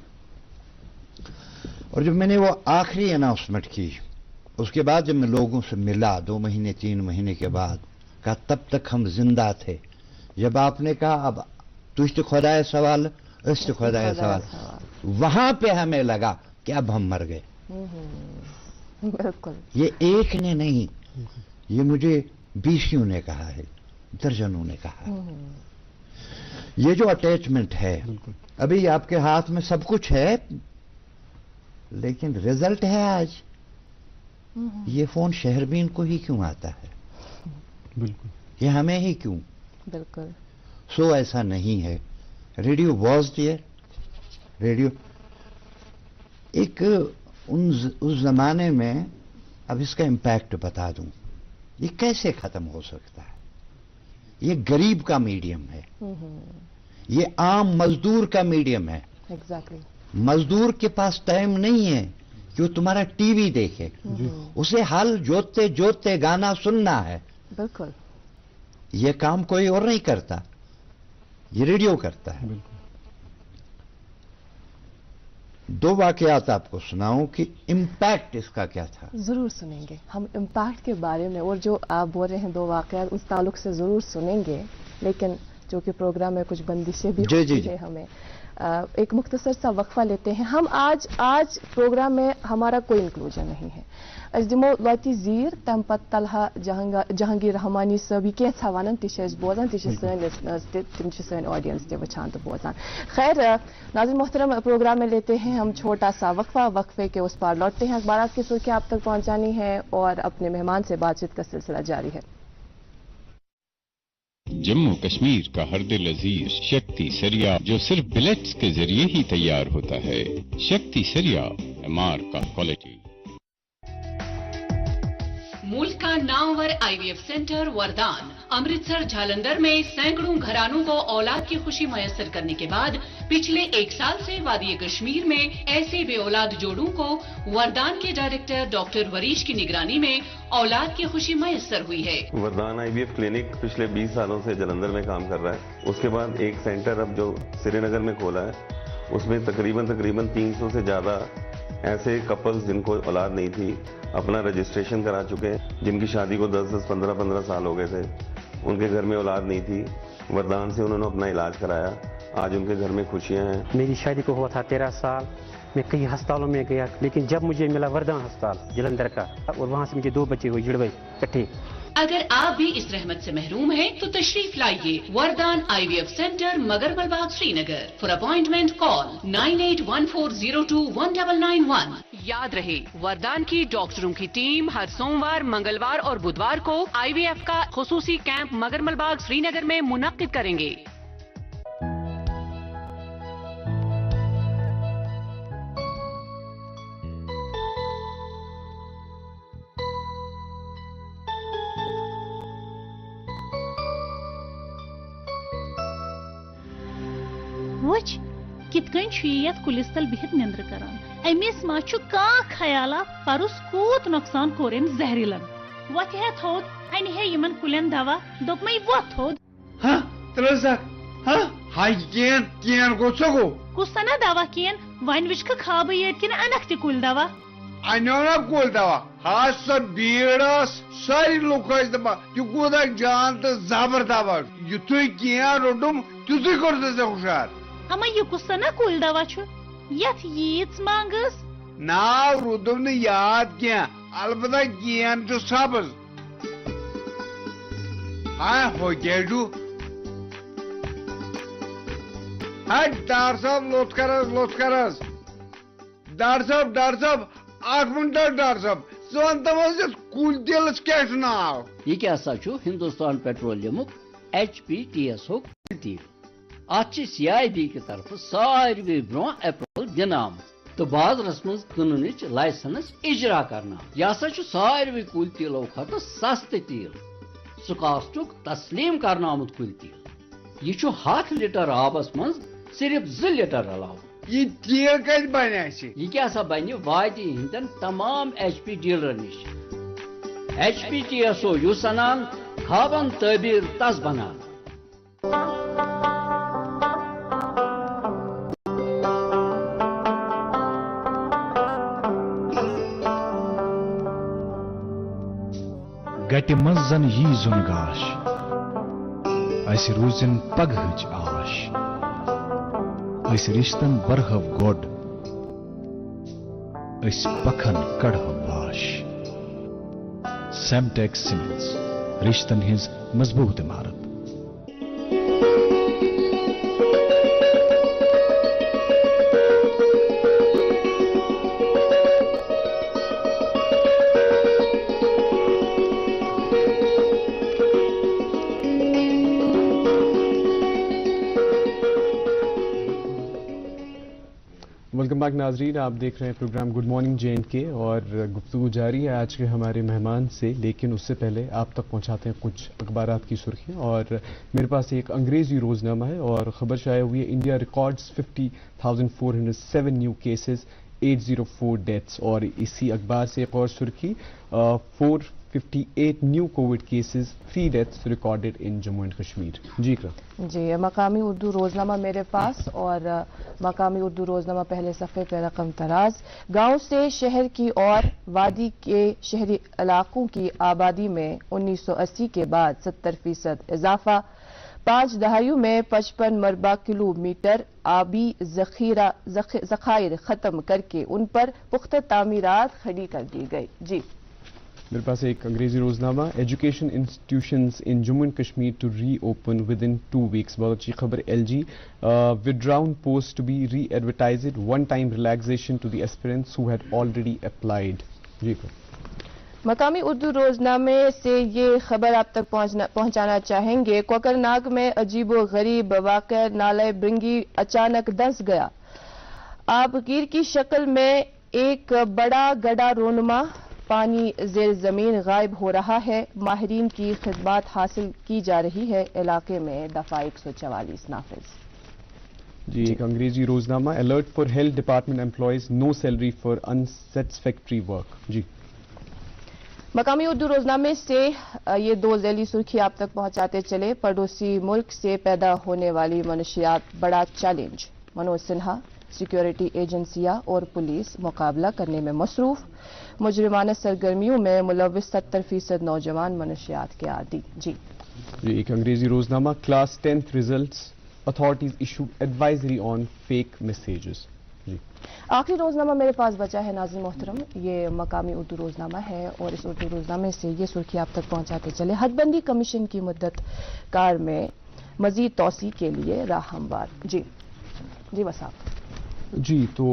और जब मैंने वो आखिरी अनाउंसमेंट की, उसके बाद जब मैं लोगों से मिला 2 महीने 3 महीने के बाद, कहा तब तक हम जिंदा थे। जब आपने कहा अब तुझ खुदाए सवाल, इस खुदाए सवाल, वहां पे हमें लगा कि अब हम मर गए। बिल्कुल। ये एक ने नहीं, ये मुझे 20 ने कहा है, दर्जनों ने कहा। ये जो अटैचमेंट है, अभी आपके हाथ में सब कुछ है, लेकिन रिजल्ट है आज। ये फोन शहरबीन को ही क्यों आता है? बिल्कुल, ये हमें ही क्यों? बिल्कुल। सो ऐसा नहीं है। Radio was there. रेडियो एक उस जमाने में, अब इसका इम्पैक्ट बता दूं, ये कैसे खत्म हो सकता है? ये गरीब का मीडियम है, ये आम मजदूर का मीडियम है। एग्जैक्टली। मजदूर के पास टाइम नहीं है कि वो तुम्हारा टीवी देखे, उसे हल जोतते जोतते गाना सुनना है। बिल्कुल। ये काम कोई और नहीं करता, ये रेडियो करता है। दो वाकयात आपको सुनाऊं कि इम्पैक्ट इसका क्या था। जरूर सुनेंगे हम इम्पैक्ट के बारे में, और जो आप बोल रहे हैं दो वाकयात उस ताल्लुक से जरूर सुनेंगे, लेकिन जो कि प्रोग्राम में कुछ बंदिशें भी होती है हमें। एक मुख्तसर सा वक्फा लेते हैं हम। आज प्रोग्राम में हमारा कोई इंक्लूजन नहीं है। दिमो लौती जीर तम पत तलहा जहांगीर रहमानी सभी कैसा वन बोजान सन ऑडियंस ते वछान तो बोजान। खैर नाज़रीन मोहतरम, प्रोग्राम में लेते हैं हम छोटा सा वक्फा, वक्फे के उस पार लौटते हैं। अखबारात की सुर्खियां आप तक पहुंचानी है और अपने मेहमान से बातचीत का सिलसिला जारी है। जम्मू कश्मीर का हर दिल अजीज शक्ति सरिया जो सिर्फ बिलेट्स के जरिए ही तैयार होता है। शक्ति सरिया एमआर का क्वालिटी। मुल्क का नामवर आईवीएफ सेंटर वरदान अमृतसर जालंधर में सैकड़ों घरानों को औलाद की खुशी मयसर करने के बाद पिछले 1 साल से वादी कश्मीर में ऐसे बेऔलाद जोड़ों को वरदान के डायरेक्टर डॉक्टर वरीश की निगरानी में औलाद की खुशी मयसर हुई है। वरदान आईवीएफ क्लिनिक पिछले 20 सालों से जालंधर में काम कर रहा है। उसके बाद एक सेंटर अब जो श्रीनगर में खोला है, उसमें तकरीबन 300 से ज्यादा ऐसे कपल्स जिनको औलाद नहीं थी अपना रजिस्ट्रेशन करा चुके हैं। जिनकी शादी को 10-10, 15-15 साल हो गए थे, उनके घर में औलाद नहीं थी, वरदान से उन्होंने अपना इलाज कराया। आज उनके घर में खुशियां हैं। मेरी शादी को हुआ था 13 साल, मैं कई अस्पतालों में गया, लेकिन जब मुझे मिला वरदान अस्पताल जलंधर का, और वहाँ से मुझे 2 बच्चे हुए जुड़वे इकट्ठे। अगर आप भी इस रहमत से महरूम हैं तो तशरीफ लाइए Vardan IVF centre Magarmal Bagh Srinagar. For appointment call 9814021991। याद रहे, वरदान की डॉक्टरों की टीम हर सोमवार, मंगलवार और बुधवार को आईवीएफ का खुसूसी कैंप मगरमल बाग श्रीनगर में मुनक्किद करेंगे। वच कित कुलिस तल बिहित निंद्र करान, अमिस मा ख्याला परस कूत नुकसान कोर जहरीलन। वत हे थोद अन हे यमन कुलन दवा दोपमई वो थोद। हाँ त्रजक हाँ हाय केन गोसगो कुसना दवा केन वन विच खाब येट किन अनक ति कुल दवा अनोना कुल दवा हास बीड़स सारी लोग दवा यु गोदा जान तो जबर दवा युतु केन रोडुम तुझे करते से हुशार। अमा यु कुसना कुल दवा छु यथ यीच मांगस नाव रुदम ने याद किया अलबत्ता केन तो सबज। हाँ हो गेडू हाँ डार साहब लोट करस डार साहब 8 मिनट डार साहब सोन तमस कुल तेलस क्या नाव ये क्या सचु हिंदुस्तान पेट्रोलियम HPTS तेल अत CIB की तरफ सारे ब्रो अप्रूवल दिनाम तो बाजारस मज क्नच लाइसेंस इजरा करना। यह सारे कुल तेलों खत सस्ते तेल सुकास्टुक तस्लीम करना आमुत कुल तेल। यह 100 लीटर आबस मज सिर्फ 2 लीटर रलाव। ये तेल कत बने यह क्या बन वादी हिंदन तमाम HP डीलर निश। HPTSO युस अनान खाबन तबीर तस बनान। गट मजन यी जुनगाश अस रूजन पगहच आश अस रिश्तन बरहव गोड अस पखन कढ़व बाश। सेमटेक्स सीमेंट्स रिश्तन हिंज मजबूत इमारत। वेलकम बैक नाजरीन, आप देख रहे हैं प्रोग्राम गुड मॉर्निंग J&K और गुफ्तगू जारी है आज के हमारे मेहमान से, लेकिन उससे पहले आप तक पहुंचाते हैं कुछ अखबारात की सुर्खियां। और मेरे पास एक अंग्रेजी रोजनामा है और खबर शाया हुई है, India records 50,407 new cases, 804 deaths. और इसी अखबार से एक और सुर्खी, 458 new covid cases, 3 deaths recorded in Jammu and Kashmir. जी जी, मकामी उर्दू रोजनामा मेरे पास और मकामी उर्दू रोजनामा पहले सफ़े पर रकम तराज। गांव से शहर की ओर वादी के शहरी इलाकों की आबादी में 1980 के बाद 70% इजाफा। 5 दहाइयों में 55 मरबा किलोमीटर आबी ज़खायर खत्म करके उन पर पुख्ता तामीरात खड़ी कर दी गई। जी, मेरे पास एक अंग्रेजी रोजनामा, education institutions in Jammu and Kashmir to reopen within 2 weeks. बहुत अच्छी खबर। LG withdrawn post to be readvertised, one time relaxation to the aspirants who had already applied. जी मकामी उर्दू रोजनामे से ये खबर आप तक पहुंचाना चाहेंगे, कोकरनाग में अजीबो गरीब वाक़या, नाले ब्रिंगी अचानक धंस गया। आबगीर की शक्ल में एक बड़ा गड्ढा रोनुमा पानी ज़ेर ज़मीन गायब हो रहा है। माहिरीन की खिदमत हासिल की जा रही है। इलाके में दफा 144 नाफिज। जी, एक अंग्रेजी रोजनामा, alert for health department employees, no salary for unsatisfactory work. जी, मकामी उर्दू रोजनामे से ये 2 ज़ैली सुर्खी आप तक पहुंचाते चले। पड़ोसी मुल्क से पैदा होने वाली मनशियात बड़ा चैलेंज, मनोज सिन्हा। सिक्योरिटी एजेंसियां और पुलिस मुकाबला करने में मसरूफ। मुजरिमाना सरगर्मियों में मुलविस 70% नौजवान मनशियात के आदी। जी, एक अंग्रेजी रोजनामा, class 10th results, authorities issue advisory on fake messages. जी, आखिरी रोजनामा मेरे पास बचा है नाज़रीन मोहतरम, ये मकामी उर्दू रोजनामा है और इस उर्दू रोजनामे से ये सुर्खी आप तक पहुंचाते चले। हदबंदी कमीशन की मुद्दत कार में मजीद तौसी के लिए राह हमवार। जी बस आप। जी, तो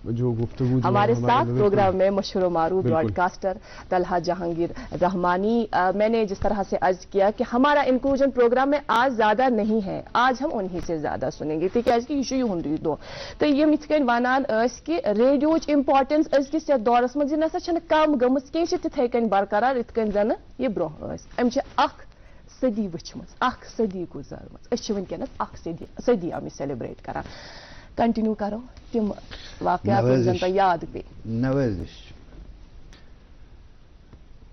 जो गुफ्तगू हमारे साथ प्रोग्राम में मशहूर मारूफ ब्रॉडकास्टर तलहा जहांगीर रहमानी। मैंने जिस तरह से अर्ज किया कि हमारा इंक्लूजन प्रोग्राम में आज ज्यादा नहीं है, आज हम उन्हीं से ज्यादा सुनेंगे तिकाज कि यह हुंदी दो तो यम इत कन वनान कि रेडियो इंपॉर्टेंस अजकिस दौरस मज नसा कम गमस कह तिथे कन बरकरार इत कन जन यह ब्रोह अम सदी वचमज, सदी गुजरमज, वनकस सदी आम सेलिब्रेट करान। कंटिन्यू करो तिम वाक़यात जन याद पे नवाजिश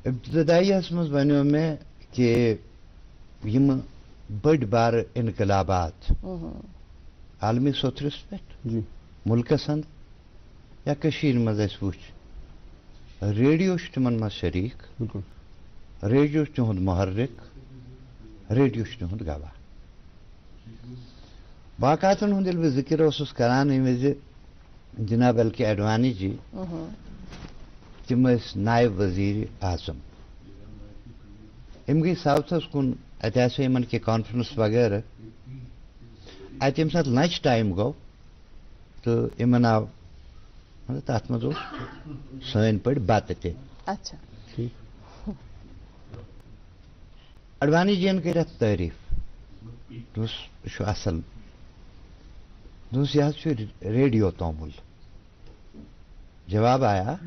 इब्तदाइयस मज वनो में कि यम बड़ बार इनकलाबात आलमी सोथरस पे मुल्कस अंद या कशीर मज वुच रेडियो तिमन मज शरीक, रेडियो तुहद मुहर्रिक, रेडियो तुहद गवाह। वाक़ातन हुंदिल भी जिक्र उस करान में जनाब एल.के. अडवाणी जी तिम नायब वजीर आजम इम गई साउथस कुन अत इन के कॉन्फ्रेंस वगैरह अत यम सात लंच टाइम गो तो इन आव तथ मज सन पे बत ते अडवाणी जी कर तारीफ असल यह रेडियो तोमुल। जवाब आया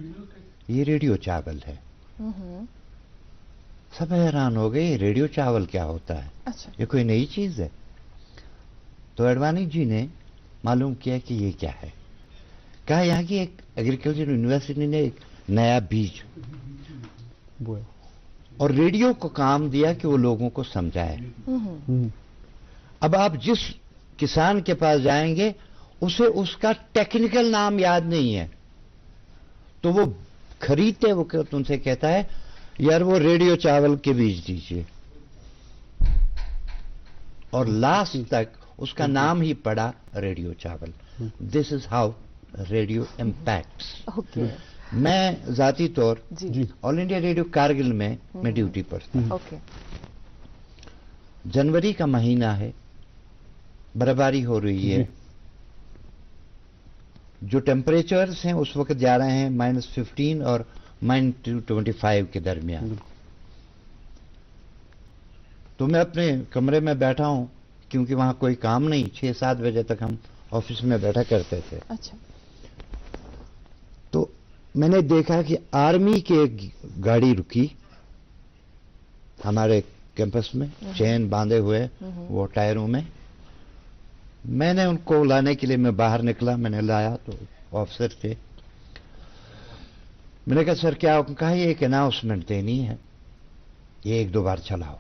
ये रेडियो चावल है। सब हैरान हो गए, रेडियो चावल क्या होता है? ये कोई नई चीज है? तो अडवाणी जी ने मालूम किया कि ये क्या है। कहा यहाँ की एक एग्रीकल्चर यूनिवर्सिटी ने एक नया बीज और रेडियो को काम दिया कि वो लोगों को समझाए। अब आप जिस किसान के पास जाएंगे उसे उसका टेक्निकल नाम याद नहीं है, तो वो खरीदते वो तुमसे कहता है यार वो रेडियो चावल के बीज दीजिए, और लास्ट तक उसका नाम ही पड़ा रेडियो चावल। This is how radio impacts. मैं जाती तौर ऑल इंडिया रेडियो कारगिल में मैं ड्यूटी पर था। जनवरी का महीना है, बर्फबारी हो रही है, जो टेम्परेचर्स हैं उस वक्त जा रहे हैं -15 और -25 के दरमियान। तो मैं अपने कमरे में बैठा हूं क्योंकि वहां कोई काम नहीं, 6-7 बजे तक हम ऑफिस में बैठा करते थे। मैंने देखा कि आर्मी की एक गाड़ी रुकी हमारे कैंपस में, चेन बांधे हुए वो टायरों में। मैंने उनको लाने के लिए मैं बाहर निकला, मैंने लाया तो ऑफिसर थे। मैंने कहा सर क्या? कहा ये एक अनाउंसमेंट देनी है, ये 1-2 बार चलाओ।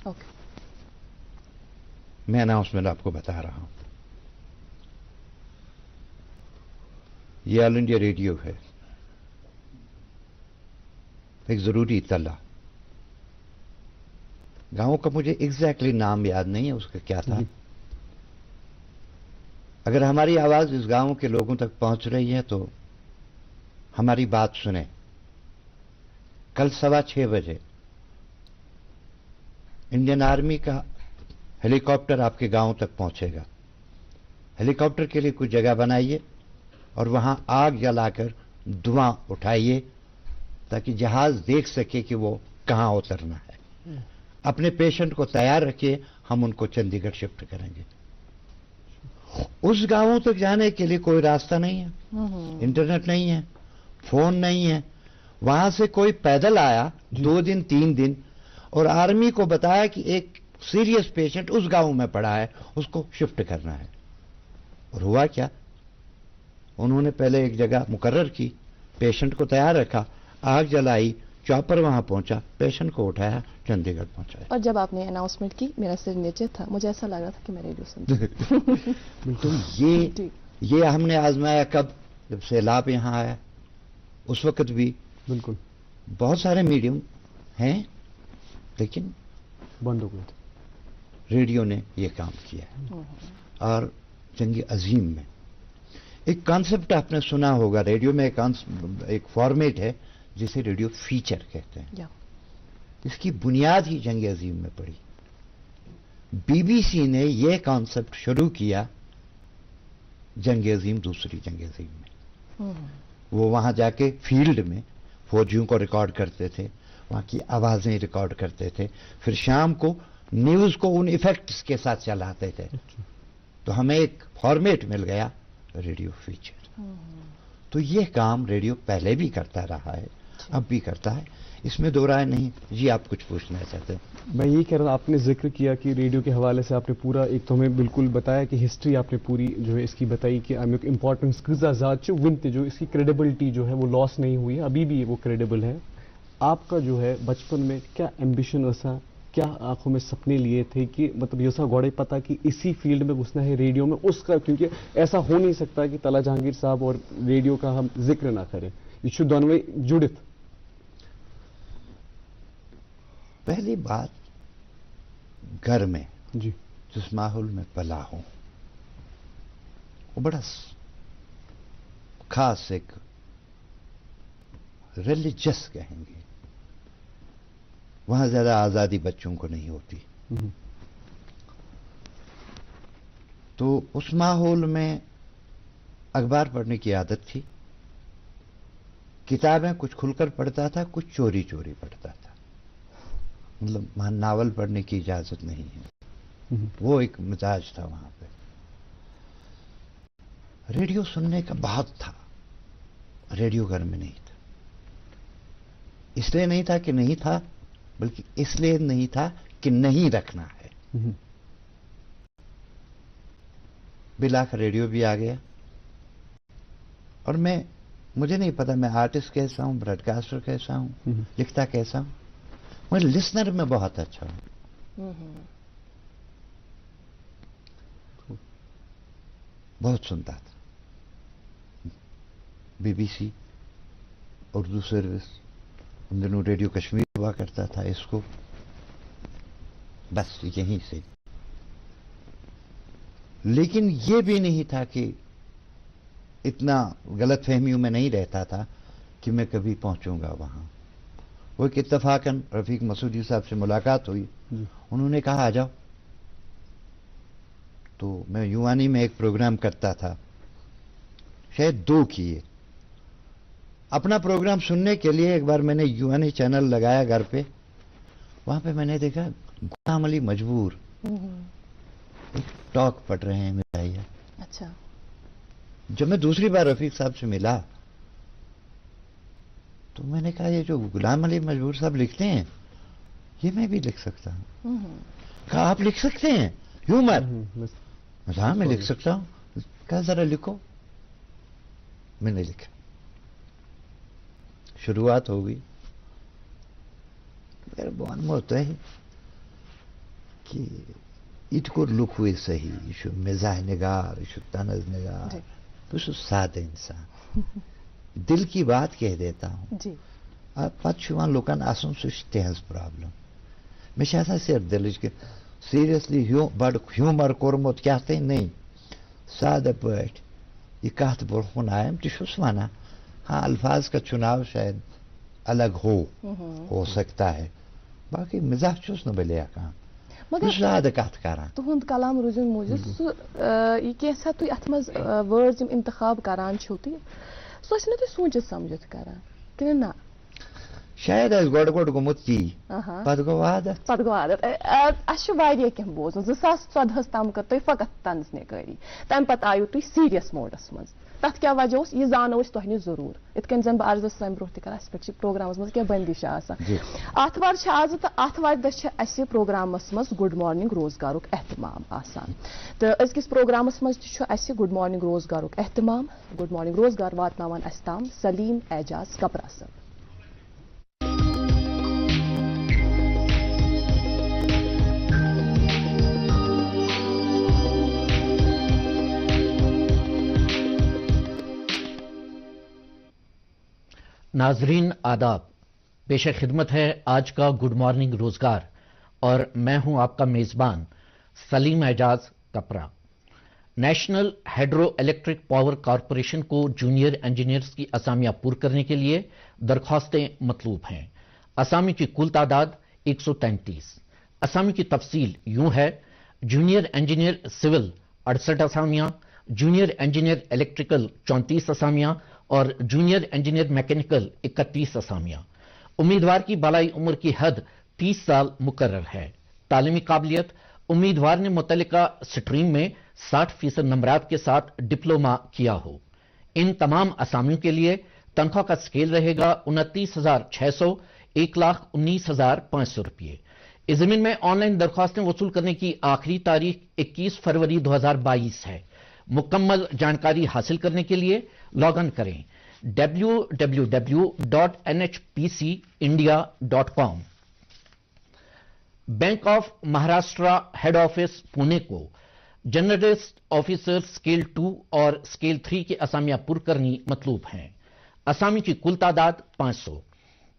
ओके। मैं अनाउंसमेंट आपको बता रहा हूं। ये ऑल इंडिया रेडियो है, एक जरूरी इत्तला। गांव का मुझे एग्जैक्टली नाम याद नहीं है उसका क्या था। अगर हमारी आवाज इस गांव के लोगों तक पहुंच रही है तो हमारी बात सुने। कल 6:15 बजे इंडियन आर्मी का हेलीकॉप्टर आपके गांव तक पहुंचेगा। हेलीकॉप्टर के लिए कुछ जगह बनाइए और वहां आग जलाकर धुआं उठाइए ताकि जहाज देख सके कि वो कहां उतरना है। अपने पेशेंट को तैयार रखिए, हम उनको चंडीगढ़ शिफ्ट करेंगे। उस गांवों तक जाने के लिए कोई रास्ता नहीं है, इंटरनेट नहीं है, फोन नहीं है। वहां से कोई पैदल आया 2 दिन 3 दिन और आर्मी को बताया कि एक सीरियस पेशेंट उस गांव में पड़ा है, उसको शिफ्ट करना है। और हुआ क्या? उन्होंने पहले एक जगह मुकर्रर की, पेशेंट को तैयार रखा, आग जलाई, चॉपर वहां पहुंचा, पेशेंट को उठाया, चंडीगढ़ पहुंचाया। और जब आपने अनाउंसमेंट की मेरा सिर नीचे था, मुझे ऐसा लग रहा था कि मैं रेडियो सुन बिल्कुल। ये हमने आजमाया कब? जब सैलाब यहां आया, उस वक्त भी बिल्कुल बहुत सारे मीडियम हैं लेकिन बंद हो गए थे। रेडियो ने ये काम किया है। और जंग अजीम में एक कॉन्सेप्ट आपने सुना होगा, रेडियो में एक फॉर्मेट है जिसे रेडियो फीचर कहते हैं। इसकी बुनियाद ही जंग अजीम में पड़ी। बीबीसी ने यह कॉन्सेप्ट शुरू किया जंग अजीम, दूसरी जंग अजीम में। वो वहां जाके फील्ड में फौजियों को रिकॉर्ड करते थे, वहां की आवाजें रिकॉर्ड करते थे, फिर शाम को न्यूज को उन इफेक्ट्स के साथ चलाते थे। तो हमें एक फॉर्मेट मिल गया, रेडियो फीचर। तो ये काम रेडियो पहले भी करता रहा है, अब भी करता है, इसमें दो राय नहीं। जी आप कुछ पूछना चाहते हैं? मैं यही कह रहा था, आपने जिक्र किया कि रेडियो के हवाले से आपने पूरा एक तो हमें बिल्कुल बताया कि हिस्ट्री आपने पूरी जो है इसकी बताई कि अमुक इंपॉर्टेंस जो विंत जो इसकी क्रेडिबिलिटी जो है वो लॉस नहीं हुई है, अभी भी वो क्रेडिबल है। आपका जो है बचपन में क्या एम्बिशन ऐसा, क्या आंखों में सपने लिए थे कि मतलब ये सा गौड़े पता कि इसी फील्ड में घुसना है रेडियो में उसका? क्योंकि ऐसा हो नहीं सकता कि तला जहांगीर साहब और रेडियो का हम जिक्र ना करें, ये दोनों में जुड़ित। पहली बात, घर में जी जिस माहौल में पला हूं वो बड़ा खास एक रिलीजियस कहेंगे, वहां ज्यादा आजादी बच्चों को नहीं होती। तो उस माहौल में अखबार पढ़ने की आदत थी, किताबें कुछ खुलकर पढ़ता था, कुछ चोरी चोरी पढ़ता था। मतलब वहां नावल पढ़ने की इजाजत नहीं है, वो एक मिजाज था वहां पे। रेडियो सुनने का बहुत था, रेडियो घर में नहीं था। इसलिए नहीं था कि नहीं था, बल्कि इसलिए नहीं था कि नहीं रखना है। बिल आखिर रेडियो भी आ गया। और मुझे नहीं पता मैं आर्टिस्ट कैसा हूं, ब्रॉडकास्टर कैसा हूं, लिखता कैसा हूं, मैं लिसनर में बहुत अच्छा हूं। बहुत सुनता था, बीबीसी, उर्दू सर्विस, उन दिनों रेडियो कश्मीर हुआ करता था, इसको बस यहीं से। लेकिन ये भी नहीं था कि इतना गलत फहमियों में नहीं रहता था कि मैं कभी पहुंचूंगा वहां। वो एक इत्तफाकन रफीक मसूदी साहब से मुलाकात हुई, उन्होंने कहा आ जाओ। तो मैं युवानी में एक प्रोग्राम करता था, शायद 2 किए। अपना प्रोग्राम सुनने के लिए एक बार मैंने युवानी चैनल लगाया घर पे, वहां पे मैंने देखा गुलाम अली मजबूर एक टॉक पढ़ रहे हैं मिठाइया। अच्छा। जब मैं दूसरी बार रफीक साहब से मिला तो मैंने कहा ये जो गुलाम अली मजबूर साहब लिखते हैं ये मैं भी लिख सकता हूँ। कहा आप लिख सकते हैं ह्यूमर? हाँ मैं लिख सकता हूँ। कहा जरा लिखो। मैंने लिखा, शुरुआत हो गई। मेरा बहुत होता है कि it could look हुए सही, ये शो मिजाह निगार, ये शो तनज निगार, तो सादे इंसान दिल की बात कह देता हूँ। पता लुकन आसन सहज प्रॉब्लम मे सिर्फ दिल के सीरियसली बड़ ह्यूमर कोर्मुत क्या नहीं सादा पट ये कत ब्रोहन आयम तुस वना। हाँ अल्फाज का चुनाव शायद अलग हो सकता है, बाकी मिजाज चुस न बलिया काम ज्यादा कत कर तुहद कलाम रुझुन मूजूब यह कैसा तुम अत मज वर्ड्स इंतखाब करान छो तुम सह तुम सोचित समझित करान कि ना? शायद गोड गोड गोमुत ती पत गो आदत कह बोजन 2014 तम कर तुम फकत तंज निकारी तम पत आयु तुम सीरियस मोडस मज तथ क्या वजह यह जानो तुह नश जरूर इत कन जन बह अर्ज ब्रो तक प्रोग्रामस मज क्या बंदिश आथवार आज तो आथवार दह प्रोग्रामस मज गुड मॉर्निंग रोजगार एहतमाम आसान तो अजकिस प्रोग्रामस मज गुड मॉर्निंग रोजगार एहतमाम गुड मॉर्निंग रोजगार वातनावान अस ताम सलीम एजाज कपरा साहब। नाजरीन आदाब, पेश खिदमत है आज का गुड मॉर्निंग रोजगार और मैं हूं आपका मेजबान सलीम एजाज कपरा। National hydro electric power corporation को जूनियर इंजीनियर्स की असामियां पुर करने के लिए दरख्वास्तें मतलूब हैं। असामी की कुल तादाद 133। असामी की तफसील यूं है: जूनियर इंजीनियर सिविल 68 असामियां, जूनियर इंजीनियर इलेक्ट्रिकल 34 असामियां और जूनियर इंजीनियर मैकेनिकल 31 असामियां। उम्मीदवार की बालाई उम्र की हद 30 साल मुकर्रर है। तालीमी काबिलियत: उम्मीदवार ने मुतल्लिका स्ट्रीम में 60% नंबरात के साथ डिप्लोमा किया हो। इन तमाम असामियों के लिए तनख्वाह का स्केल रहेगा 29,600, 1,19,500 रुपये। इस जमीन में ऑनलाइन दरख्वास्तें वसूल करने की आखिरी तारीख 21 फरवरी 2022 है। मुकम्मल जानकारी हासिल करने के लिए लॉग इन करें www.nhpcindia.com। Bank of Maharashtra head office Pune को जर्नलिस्ट ऑफिसर स्केल 2 और स्केल 3 की असामियां पुर करनी मतलूब हैं। असामी की कुल तादाद 500।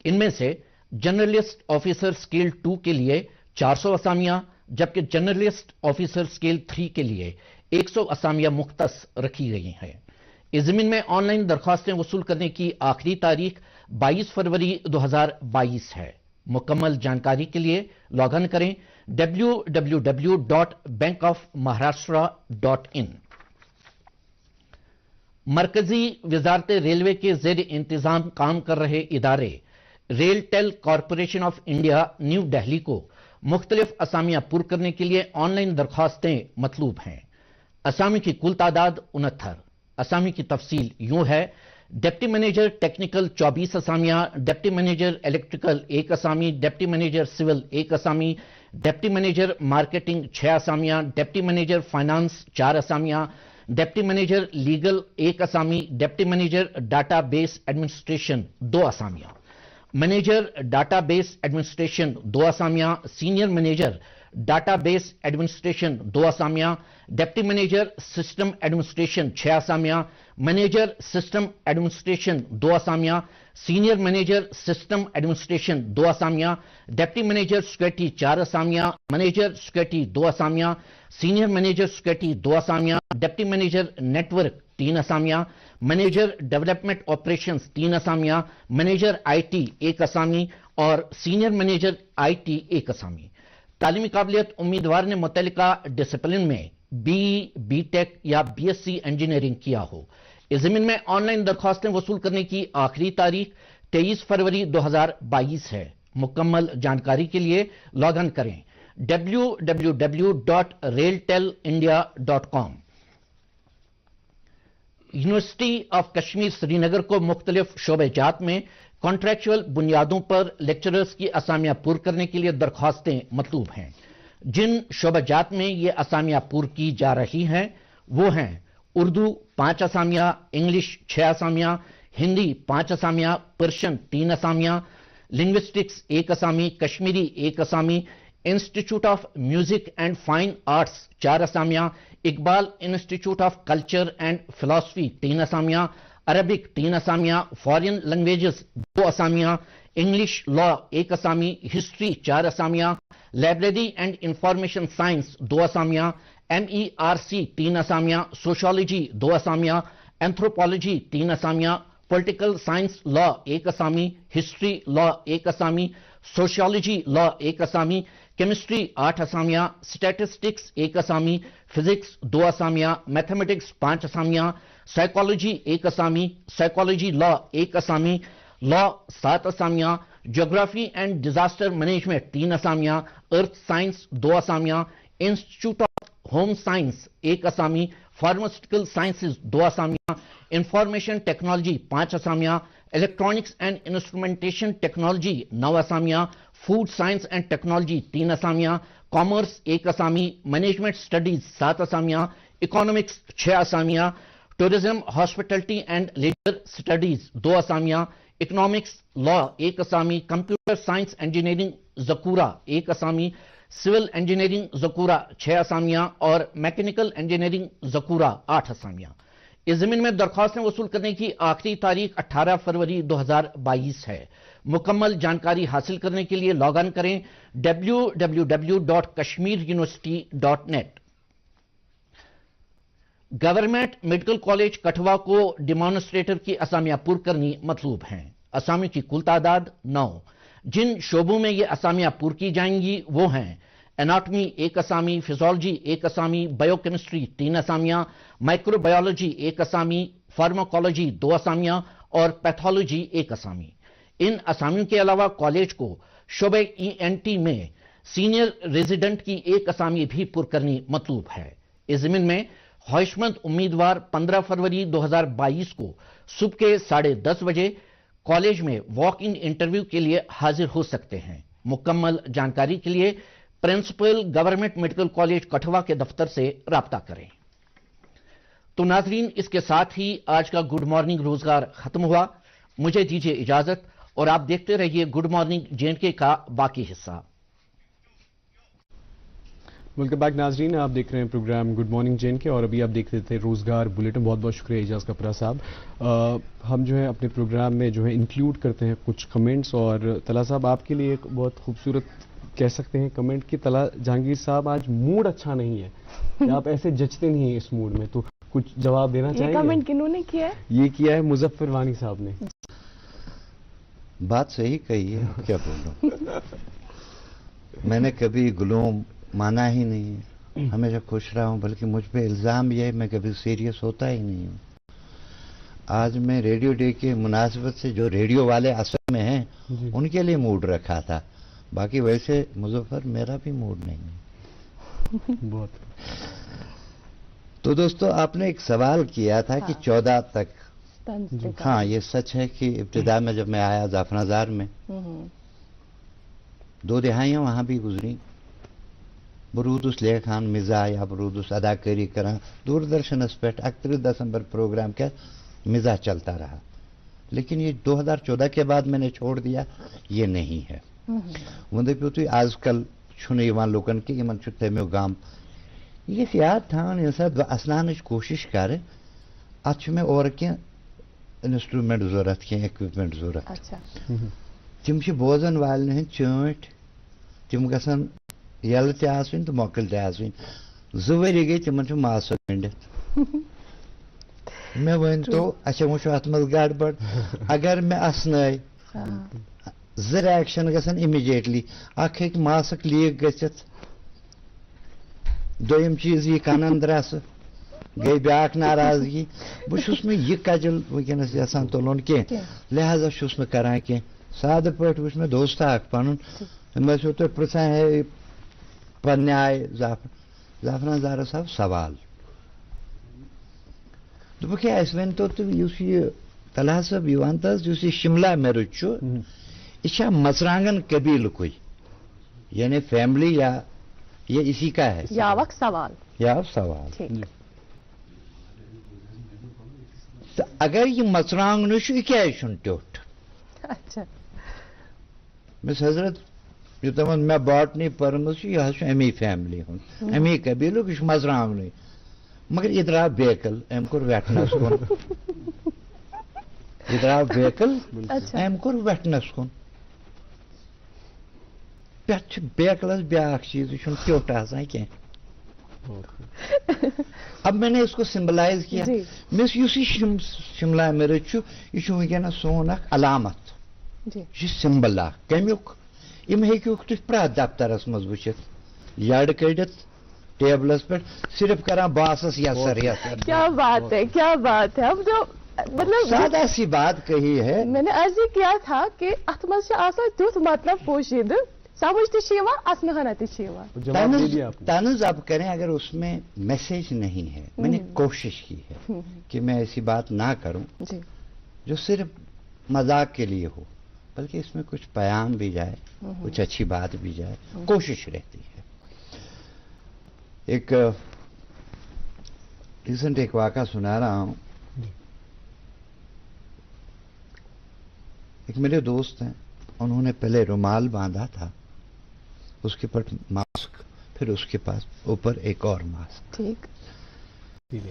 इनमें से जर्नलिस्ट ऑफिसर स्केल 2 के लिए 400 असामियां, जबकि जर्नलिस्ट ऑफिसर स्केल 3 के लिए 100 असामियां मुख्तस रखी गई हैं। इस जमीन में ऑनलाइन दरख्वास्तें वसूल करने की आखिरी तारीख 22 फरवरी 2022 है। मुकम्मल जानकारी के लिए लॉग इन करें www.bankofmaharashtra.in। मरकजी वजारत रेलवे के जेर इंतजाम काम कर रहे इदारे RailTel Corporation of India New Delhi को मुख्तलिफ असामियां पुर करने के लिए ऑनलाइन दरख्वास्तें मतलूब हैं। असामी की कुल तादाद 69। असामी की तफसील यूं है: डिप्टी मैनेजर टेक्निकल 24 असामियां, डिप्टी मैनेजर इलेक्ट्रिकल 1 असामी, डिप्टी मैनेजर सिविल 1 असामी, डिप्टी मैनेजर मार्केटिंग 6 असामियां, डिप्टी मैनेजर फाइनेंस 4 असामियां, डिप्टी मैनेजर लीगल 1 असामी, डिप्टी मैनेजर डाटाबेस एडमिनिस्ट्रेशन 2 असामियां, मैनेजर डाटाबेस एडमिनिस्ट्रेशन 2 असामियां, सीनियर मैनेजर डाटाबेस एडमिनिस्ट्रेशन 2 असामियां, डिप्टी मैनेजर सिस्टम एडमिनिस्ट्रेशन 6 असामियां, मैनेजर सिस्टम एडमिनिस्ट्रेशन 2 असामियां, सीनियर मैनेजर सिस्टम एडमिनिस्ट्रेशन 2 असामियां, deputy manager security 4 असामियां, manager security 2 असामियां, सीनियर मैनेजर सिक्योरिटी 2 असामियां, डिप्टी मैनेजर नेटवर्क 3 असामियां, मैनेजर डेवलपमेंट ऑपरेशंस 3 असामियां, मैनेजर आईटी 1 असामी और सीनियर मैनेजर आईटी 1 असामी। तालीमी काबिलियत: उम्मीदवार ने मुतल्लिका डिसिप्लिन में बी, बीटेक या बीएससी इंजीनियरिंग किया हो। इस जमीन में ऑनलाइन दरख्वास्तें वसूल करने की आखिरी तारीख 23 फरवरी 2022 है। मुकम्मल जानकारी के लिए लॉग इन करें www.railtelindia.com। University of Kashmir Srinagar को मुख्तलिफ शोबेजात में कॉन्ट्रैक्चुअल बुनियादों पर लेक्चरर्स की असामियां पूर करने के लिए दरख्वास्तें मतलूब हैं। जिन शोबेजात में ये असामियां पूर की जा रही हैं वो हैं उर्दू 5 असामियां, इंग्लिश 6 असामियां, हिंदी 5 असामियां, पर्शियन 3 असामियां, लिंग्विस्टिक्स 1 असामी, कश्मीरी 1 असामी, institute of music and fine arts 4 असामियां, Iqbal institute of culture and philosophy 3 असामियां, अरबिक 3 असामियां, फॉरेन लैंग्वेजेस 2 असामियां, इंग्लिश लॉ 1 असामी, हिस्ट्री 4 असामियां, लाइब्रेरी एंड इंफॉर्मेशन साइंस 2 असामियां, MERC 3 असामियां, सोशियोलॉजी 2 असामियां, एंथ्रोपोलॉजी 3 असामियां, पॉलिटिकल साइंस लॉ 1 असामी, हिस्ट्री लॉ 1 असामी, सोशियोलॉजी लॉ 1 असामी, केमिस्ट्री 8 असामियां, स्टैटिस्टिक्स 1 असामी, फिजिक्स 2 असामियां, मैथमेटिक्स 5 असामियां, साइकोलॉजी 1 असामी, साइकोलॉजी लॉ 1 असामी, लॉ 7 असामियां, ज्योग्राफी एंड डिजास्टर मैनेजमेंट 3 असामियां, अर्थ साइंस 2 असामियां, इंस्टीट्यूट ऑफ होम साइंस 1 असामी, फार्मास्यूटिकल साइंसेज 2 असामियां, इंफॉर्मेशन टेक्नोलॉजी 5 असामियां, इलेक्ट्रॉनिक्स एंड इंस्ट्रूमेंटेशन टेक्नोलॉजी 9 असामियां, फूड साइंस एंड टेक्नोलॉजी 3 असामियां, कॉमर्स 1 असामी, मैनेजमेंट स्टडीज 7 असामियां, इकोनॉमिक्स 6 असामियां, tourism hospitality and leisure studies 2 असामियां, economics law 1 Asami, computer science engineering Zakura 1 Asami, civil engineering Zakura 6 असामियां और mechanical engineering Zakura 8 असामियां। इस जमीन में दरख्वास्तें वसूल करने की आखिरी तारीख 18 फरवरी 2022 है। मुकम्मल जानकारी हासिल करने के लिए लॉग इन करें www.kashmiruniversity.net। गवर्नमेंट मेडिकल कॉलेज कठवा को डिमॉन्स्ट्रेटर की असामियां पूर करनी मतलूब हैं। असामियों की कुल तादाद 9। जिन शोबों में ये असामियां पूर की जाएंगी वो हैं एनाटॉमी 1 असामी, फिजियोलॉजी 1 असामी, बायोकेमिस्ट्री 3 असामियां, माइक्रोबायोलॉजी 1 असामी, फार्माकोलॉजी 2 असामियां और पैथोलॉजी 1 असामी। इन असामियों के अलावा कॉलेज को शोबे ENT में सीनियर रेजिडेंट की 1 असामी भी पुर करनी मतलूब है। इस जमीन में ख्वाहिशमंद उम्मीदवार 15 फरवरी 2022 को सुबह के 10:30 बजे कॉलेज में वॉक इन इंटरव्यू के लिए हाजिर हो सकते हैं। मुकम्मल जानकारी के लिए प्रिंसिपल गवर्नमेंट मेडिकल कॉलेज कठवा के दफ्तर से राब्ता करें। तो नाजरीन, इसके साथ ही आज का गुड मॉर्निंग रोजगार खत्म हुआ। मुझे दीजिए इजाजत और आप देखते रहिए गुड मॉर्निंग JNK का बाकी हिस्सा। वेलकम बैक नाजरीन, आप देख रहे हैं प्रोग्राम गुड मॉर्निंग JNK और अभी आप देख रहे थे रोजगार बुलेटिन। बहुत बहुत शुक्रिया इजाज कपरा साहब। हम जो है अपने प्रोग्राम में जो है इंक्लूड करते हैं कुछ कमेंट्स और तला साहब आपके लिए एक बहुत खूबसूरत कह सकते हैं कमेंट कि तला जहांगीर साहब आज मूड अच्छा नहीं है कि आप ऐसे जचते नहीं हैं इस मूड में, तो कुछ जवाब देना चाहिए। कमेंट किन्होंने किया है? ये किया है मुजफ्फर वानी साहब ने। बात सही कही है, क्या बोलूं। मैंने कभी गुलाम माना ही नहीं है, हमेशा खुश रहा हूं, बल्कि मुझ पे इल्जाम ये है मैं कभी सीरियस होता ही नहीं हूं। आज मैं रेडियो डे के मुनासिबत से जो रेडियो वाले असल में हैं उनके लिए मूड रखा था, बाकी वैसे मुजफ्फर मेरा भी मूड नहीं है। बहुत। तो दोस्तों, आपने एक सवाल किया था कि 14 तक। हाँ, ये सच है कि इब्तिदा में जब मैं आया जाफराजार में 2 दिहाइयां वहां भी गुजरी। बरूदुस लेखान मिजा या बरूदुस अदाकारी करा दूरदर्शन पे 31 दिसंबर प्रोग्राम का मिजा चलता रहा, लेकिन ये 2014 के बाद मैंने छोड़ दिया, ये नहीं है। वंदे पे आजकल छुने यवान लोकन के यमन छुते में गाम ये याद थान इंसान असलान कोशिश करे अच्छ में और के इंस्ट्रूमेंट जरूरत के इक्विपमेंट जरूरत। अच्छा। तिम बोजन वाल चट तिम गसन यल तन तो मोकल तन 2 वरी गई तिमन मास गंडित। मे वन तो अच्छा वो अत मज गड़बड़ अगर मे असन 2 रिएक्शन गसन इमीडिएटली अख मासक लीक गसित दोयम चीज ये कनन द्रस गई ब्याक नाराजगी बहुत मे यह कजल वनस यसान तुलन कह लिहाजा मे करान कह साद पे वो मे दोस्त अख पन तो पृछा है पन्ने आय जाफरान ज़ारा साहब सवाल دوٚپُکھ ہے اَسہِ ؤنۍتو تُہۍ یُس یہِ طلحہ صٲب یِوان تہٕ حظ یُس یہِ شملہ مرٕژ چھُ یہ چھا مژرانگن قبیل کوئی یعنی فیملی یا یہ اسی کا ہے؟ یاوک سوال. یا سوال. تو اگر یہ مژرانگن چھُ یہِ کیٛازِ چھُنہٕ ٹیوٚٹھ؟ اچھا. مس حضرت یہ تمن میں باٹنی پرمز چھُ یہِ حظ چھُ امی فیملی ہُنٛد امی قبیلُک یہِ چھُ مژرانگنٕے مگر یہ درٛاو بیکل أمۍ کوٚر ویٹنس کُن یہ درٛاو بیکل أمۍ کوٚر ویٹنس کُن پٮ۪ٹھ چھُ بیکلس بیٛاکھ چیٖز یہِ چھُنہٕ ٹیوٚٹھ آسان کینٛہہ. اب میں نے اس کو سمبلائز کیا مس یُس یہِ شملہ مرٕژ چھُ یہِ چھُ وٕنکٮ۪نس سون اکھ علامت یہِ چھُ سمبل اکھ کمیُک یِم ہیٚکِوُکھ تُہۍ پرٛٮ۪تھ دفترس منٛز وٕچھِتھ یڈ کٔڑِتھ ٹیبلس پٮ۪ٹھ صرف کران باسس یسر یسر. کیا بات ہے کیا بات ہے. اب جو مطلب سادہ سی بات کہی ہے. میں نے عرض کیا تھا کہ اتھ منٛز چھُ آسان تیُتھ مطلب پوشیدہ سمجھ تہِ چھِ یِوان اسنہنا تہِ چھِ یِوان. طنز اب کریں اگر اس میں میسج نہیں ہے میں نے کوشش کی ہے کہ میں ایسی بات نہ کروں جو صرف مذاق کے لیے ہو بلکہ اس میں کچھ پیام بھی جائے کچھ اچھی بات بھی جائے کوشش رہتی ہے. ایک ریسنٹ ایک واقعہ سنا رہا ہوں. ایک میرے دوست ہیں انہوں نے پہلے رومال باندھا تھا اس کے اوپر ماسک پھر اس کے پاس اوپر ایک اور ماسک. ٹھیک.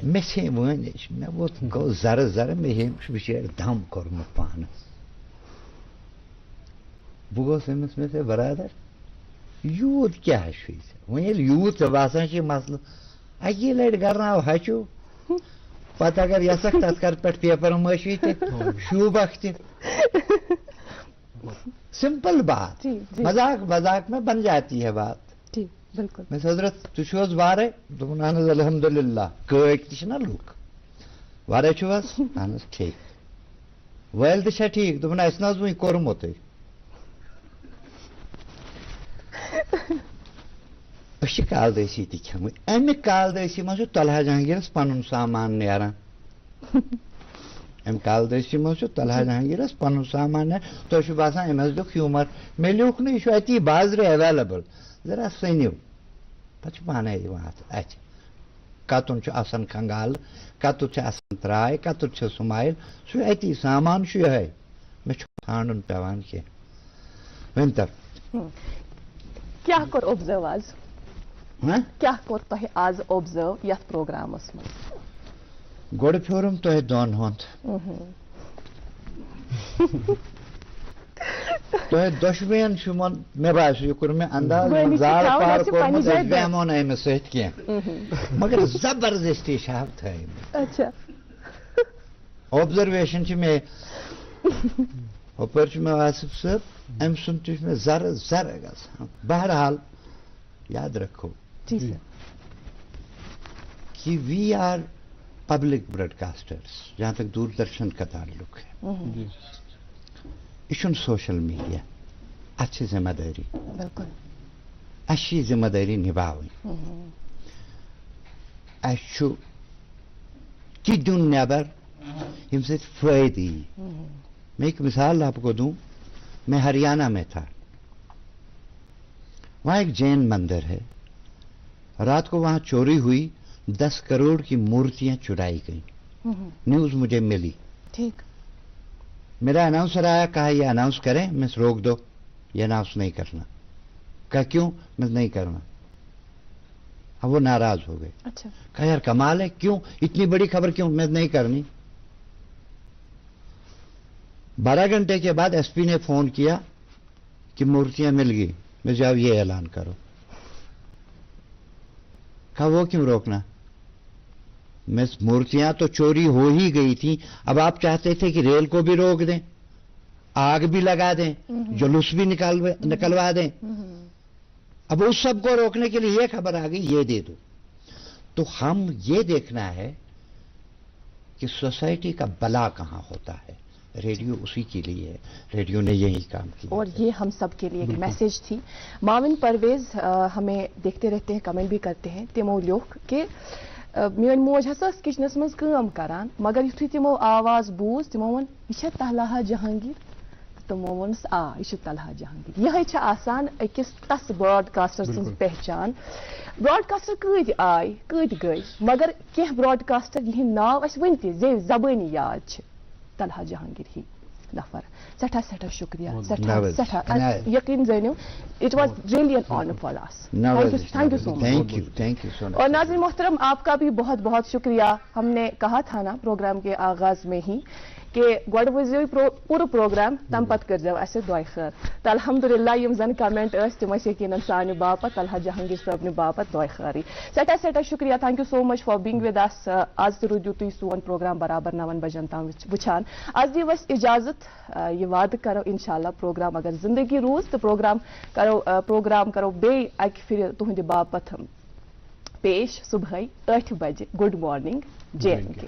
میں سے میں وہ گو ذرا ذرا میں بچار دم کورمت پانس بہ گوس أمس مےٚ سے برادر یوٗت کیٛاہ چھُے ژےٚ وۄنۍ ییٚلہِ یوٗت ژےٚ باسان چھِ مسلہٕ اکی لٹہِ کرناو ہچو پتہٕ اگر یژھکھ تتھ کر پٮ۪ٹھ پیپر مٲشی تہِ شوٗبکھ تہِ سمپل بات مذاق مذاق میں بن جاتی ہے بات. جی بالکل. مس حضرت تُہۍ چھِو حظ وارے دوٚپُن اہن حظ الحمدللہ کٲکۍ تہِ چھِنا لُکھ وارے چھِو حظ اہن حظ ٹھیٖک وٲلۍ تہِ چھا ٹھیٖک دوٚپُن اَسہِ نہ حظ وٕنہِ کوٚرمُتٕے. أسۍ چھِ کالدٲسی تہِ کھٮ۪مٕتۍ اَمہِ کالدٲسی منٛز چھُ طلحہ جہانگیٖرس پنُن سامان نیران اَمہِ کالدٲسی منٛز چھُ طلحہ جہانگیٖرس پنُن سامان نیران تۄہہِ چھُ باسان أمۍ حظ لیوٚکھ ہیوٗمر مےٚ لیوٚکھ نہٕ یہِ چھُ اتی بازرٕ ایویلیبل ذرا سٔنِو پتہٕ چھُ پانے یِوان اتھ اچھا کتُن چھُ آسان کنگالہٕ کتُر چھِ آسان تراے کتُر چھِ سُمایل سُہ چھُ اتی سامان چھُ یِہوے مےٚ چھُ ژھانڈُن پیوان کینٛہہ ؤنۍتو کیا کوٚر اوبزرو آز کیا کوٚر تۄہہِ آز اوبزرو یتھ پروگرامس منٛز؟ گۄڈٕ پھیورُم تۄہہِ دۄن ہُنٛد تۄہہِ دۄشوٕیَن چھُ مےٚ باسیو یہِ کوٚر مےٚ انداز زال پار کوٚرمُت أسۍ بیہمو نہٕ أمِس سۭتۍ کینٛہہ مگر زبردستی چھِ اَتھ تھٲیمٕتۍ. اوبزرویشن چھِ مےٚ ہُپٲرۍ چھُ مےٚ واصف صٲب أمۍ سُنٛد تہِ چھُ مےٚ زرٕ زرٕ گژھان. بہرحال یاد رکھو کہ we are public broadcasters جہاں تک دوردرشن کا تعلق ہے یہ چھُنہٕ سوشل میڈیا اتھ چھِ ذمہ دٲری اَسہِ چھِ یہِ ذمہ دٲری نِباوٕنۍ اَسہِ چھُ تہِ دیُن نٮ۪بر ییٚمہِ سۭتۍ فٲیدٕ یی. میں ایک مثال آپ کو دوں میں ہریانہ میں تھا وہاں ایک جین مندر ہے رات کو وہاں چوری ہوئی 10 کروڑ کی مورتیاں چرائی گئیں نیوز مجھے ملی. ٹھیک. میرا اناؤنسر آیا کہا یہ اناؤنس کریں میں روک دو یہ اناؤنس نہیں کرنا. کہا کیوں؟ میں نہیں کرنا. اب وہ ناراض ہو گئے. کہا یار کمال ہے کیوں اتنی بڑی خبر کیوں؟ میں نہیں کرنی. 12 گھنٹے کے بعد ایس پی نے فون کیا کہ مورتیاں مل گئی میں جاؤ یہ اعلان کرو. کہا وہ کیوں روکنا؟ میں مورتیاں تو چوری ہو ہی گئی تھیں اب آپ چاہتے تھے کہ ریل کو بھی روک دیں آگ بھی لگا دیں جلوس بھی نکلوا دیں. اب اس سب کو روکنے کے لیے یہ خبر آ گئی یہ دے دو. تو ہم یہ دیکھنا ہے کہ سوسائٹی کا بلا کہاں ہوتا ہے. ریڈیو اسی کے لیے ہے ریڈیو نے یہی کام کیا اور یہ ہم سب کے لیے ایک میسج تھی. معاون پرویز ہمیں دیکھتے رہتے ہیں کمنٹ بھی کرتے ہیں تمو لیوکھ کہ میون موج ہسا کچنس مز کٲم کران مگر یُتھُے تِمو آواز بوٗز تِمو ووٚن یہِ چھا طلحہ جہانگیر تِمو ووٚنُس یہِ چھُ طلحہ جہانگیر یِہے چھِ آسان أکِس تس براڈکاسٹر سٕنٛز پہچان براڈکاسٹر کۭتۍ آے کۭتۍ گٔے مگر کینٛہہ براڈکاسٹر یِہٕنٛدۍ ناو اَسہِ وٕنہِ تہِ زیو زبٲنی یاد چھِ طلحہ جہانگیر ہی نفر سٮ۪ٹھاہ سٮ۪ٹھاہ شُکریہ سٮ۪ٹھاہ سٮ۪ٹھاہ یقیٖن زٲنِو it was really an honour for us thank you so much اور ناظرین محترم آپ کا بھی بہت بہت شکریہ ہم نے کہا تھا نا پروگرام کے آغاز میں ہی کہ گۄڈٕ وٕچھزیو پوٗرٕ پروگرام تَمہِ پتہٕ کٔرزیو اَسہِ دۄیہِ خٲر تہٕ الحمدُاللہ یِم زن کمنٹ ٲسۍ تِم ٲسۍ یقیٖنن سانہِ باپت طلحہ جہانگیر صٲبنہِ باپت دۄیہِ خٲرٕے سٮ۪ٹھاہ سٮ۪ٹھاہ شُکریہ thank you so much for being with us آز تہِ روٗدِو تُہۍ سون پروگرام برابر 9 بجن تام وٕچھان آز دِیِو اَسہِ اِجازت یہِ وعدٕ کرو انشاءاللہ پروگرام اگر زندگی روٗز تہٕ پروگرام کرو بیٚیہِ اکہِ پھِرِ تُہنٛدِ باپت پیش صبحٲے 8 بجے گُڈ مارنِنگ جے اینڈ کے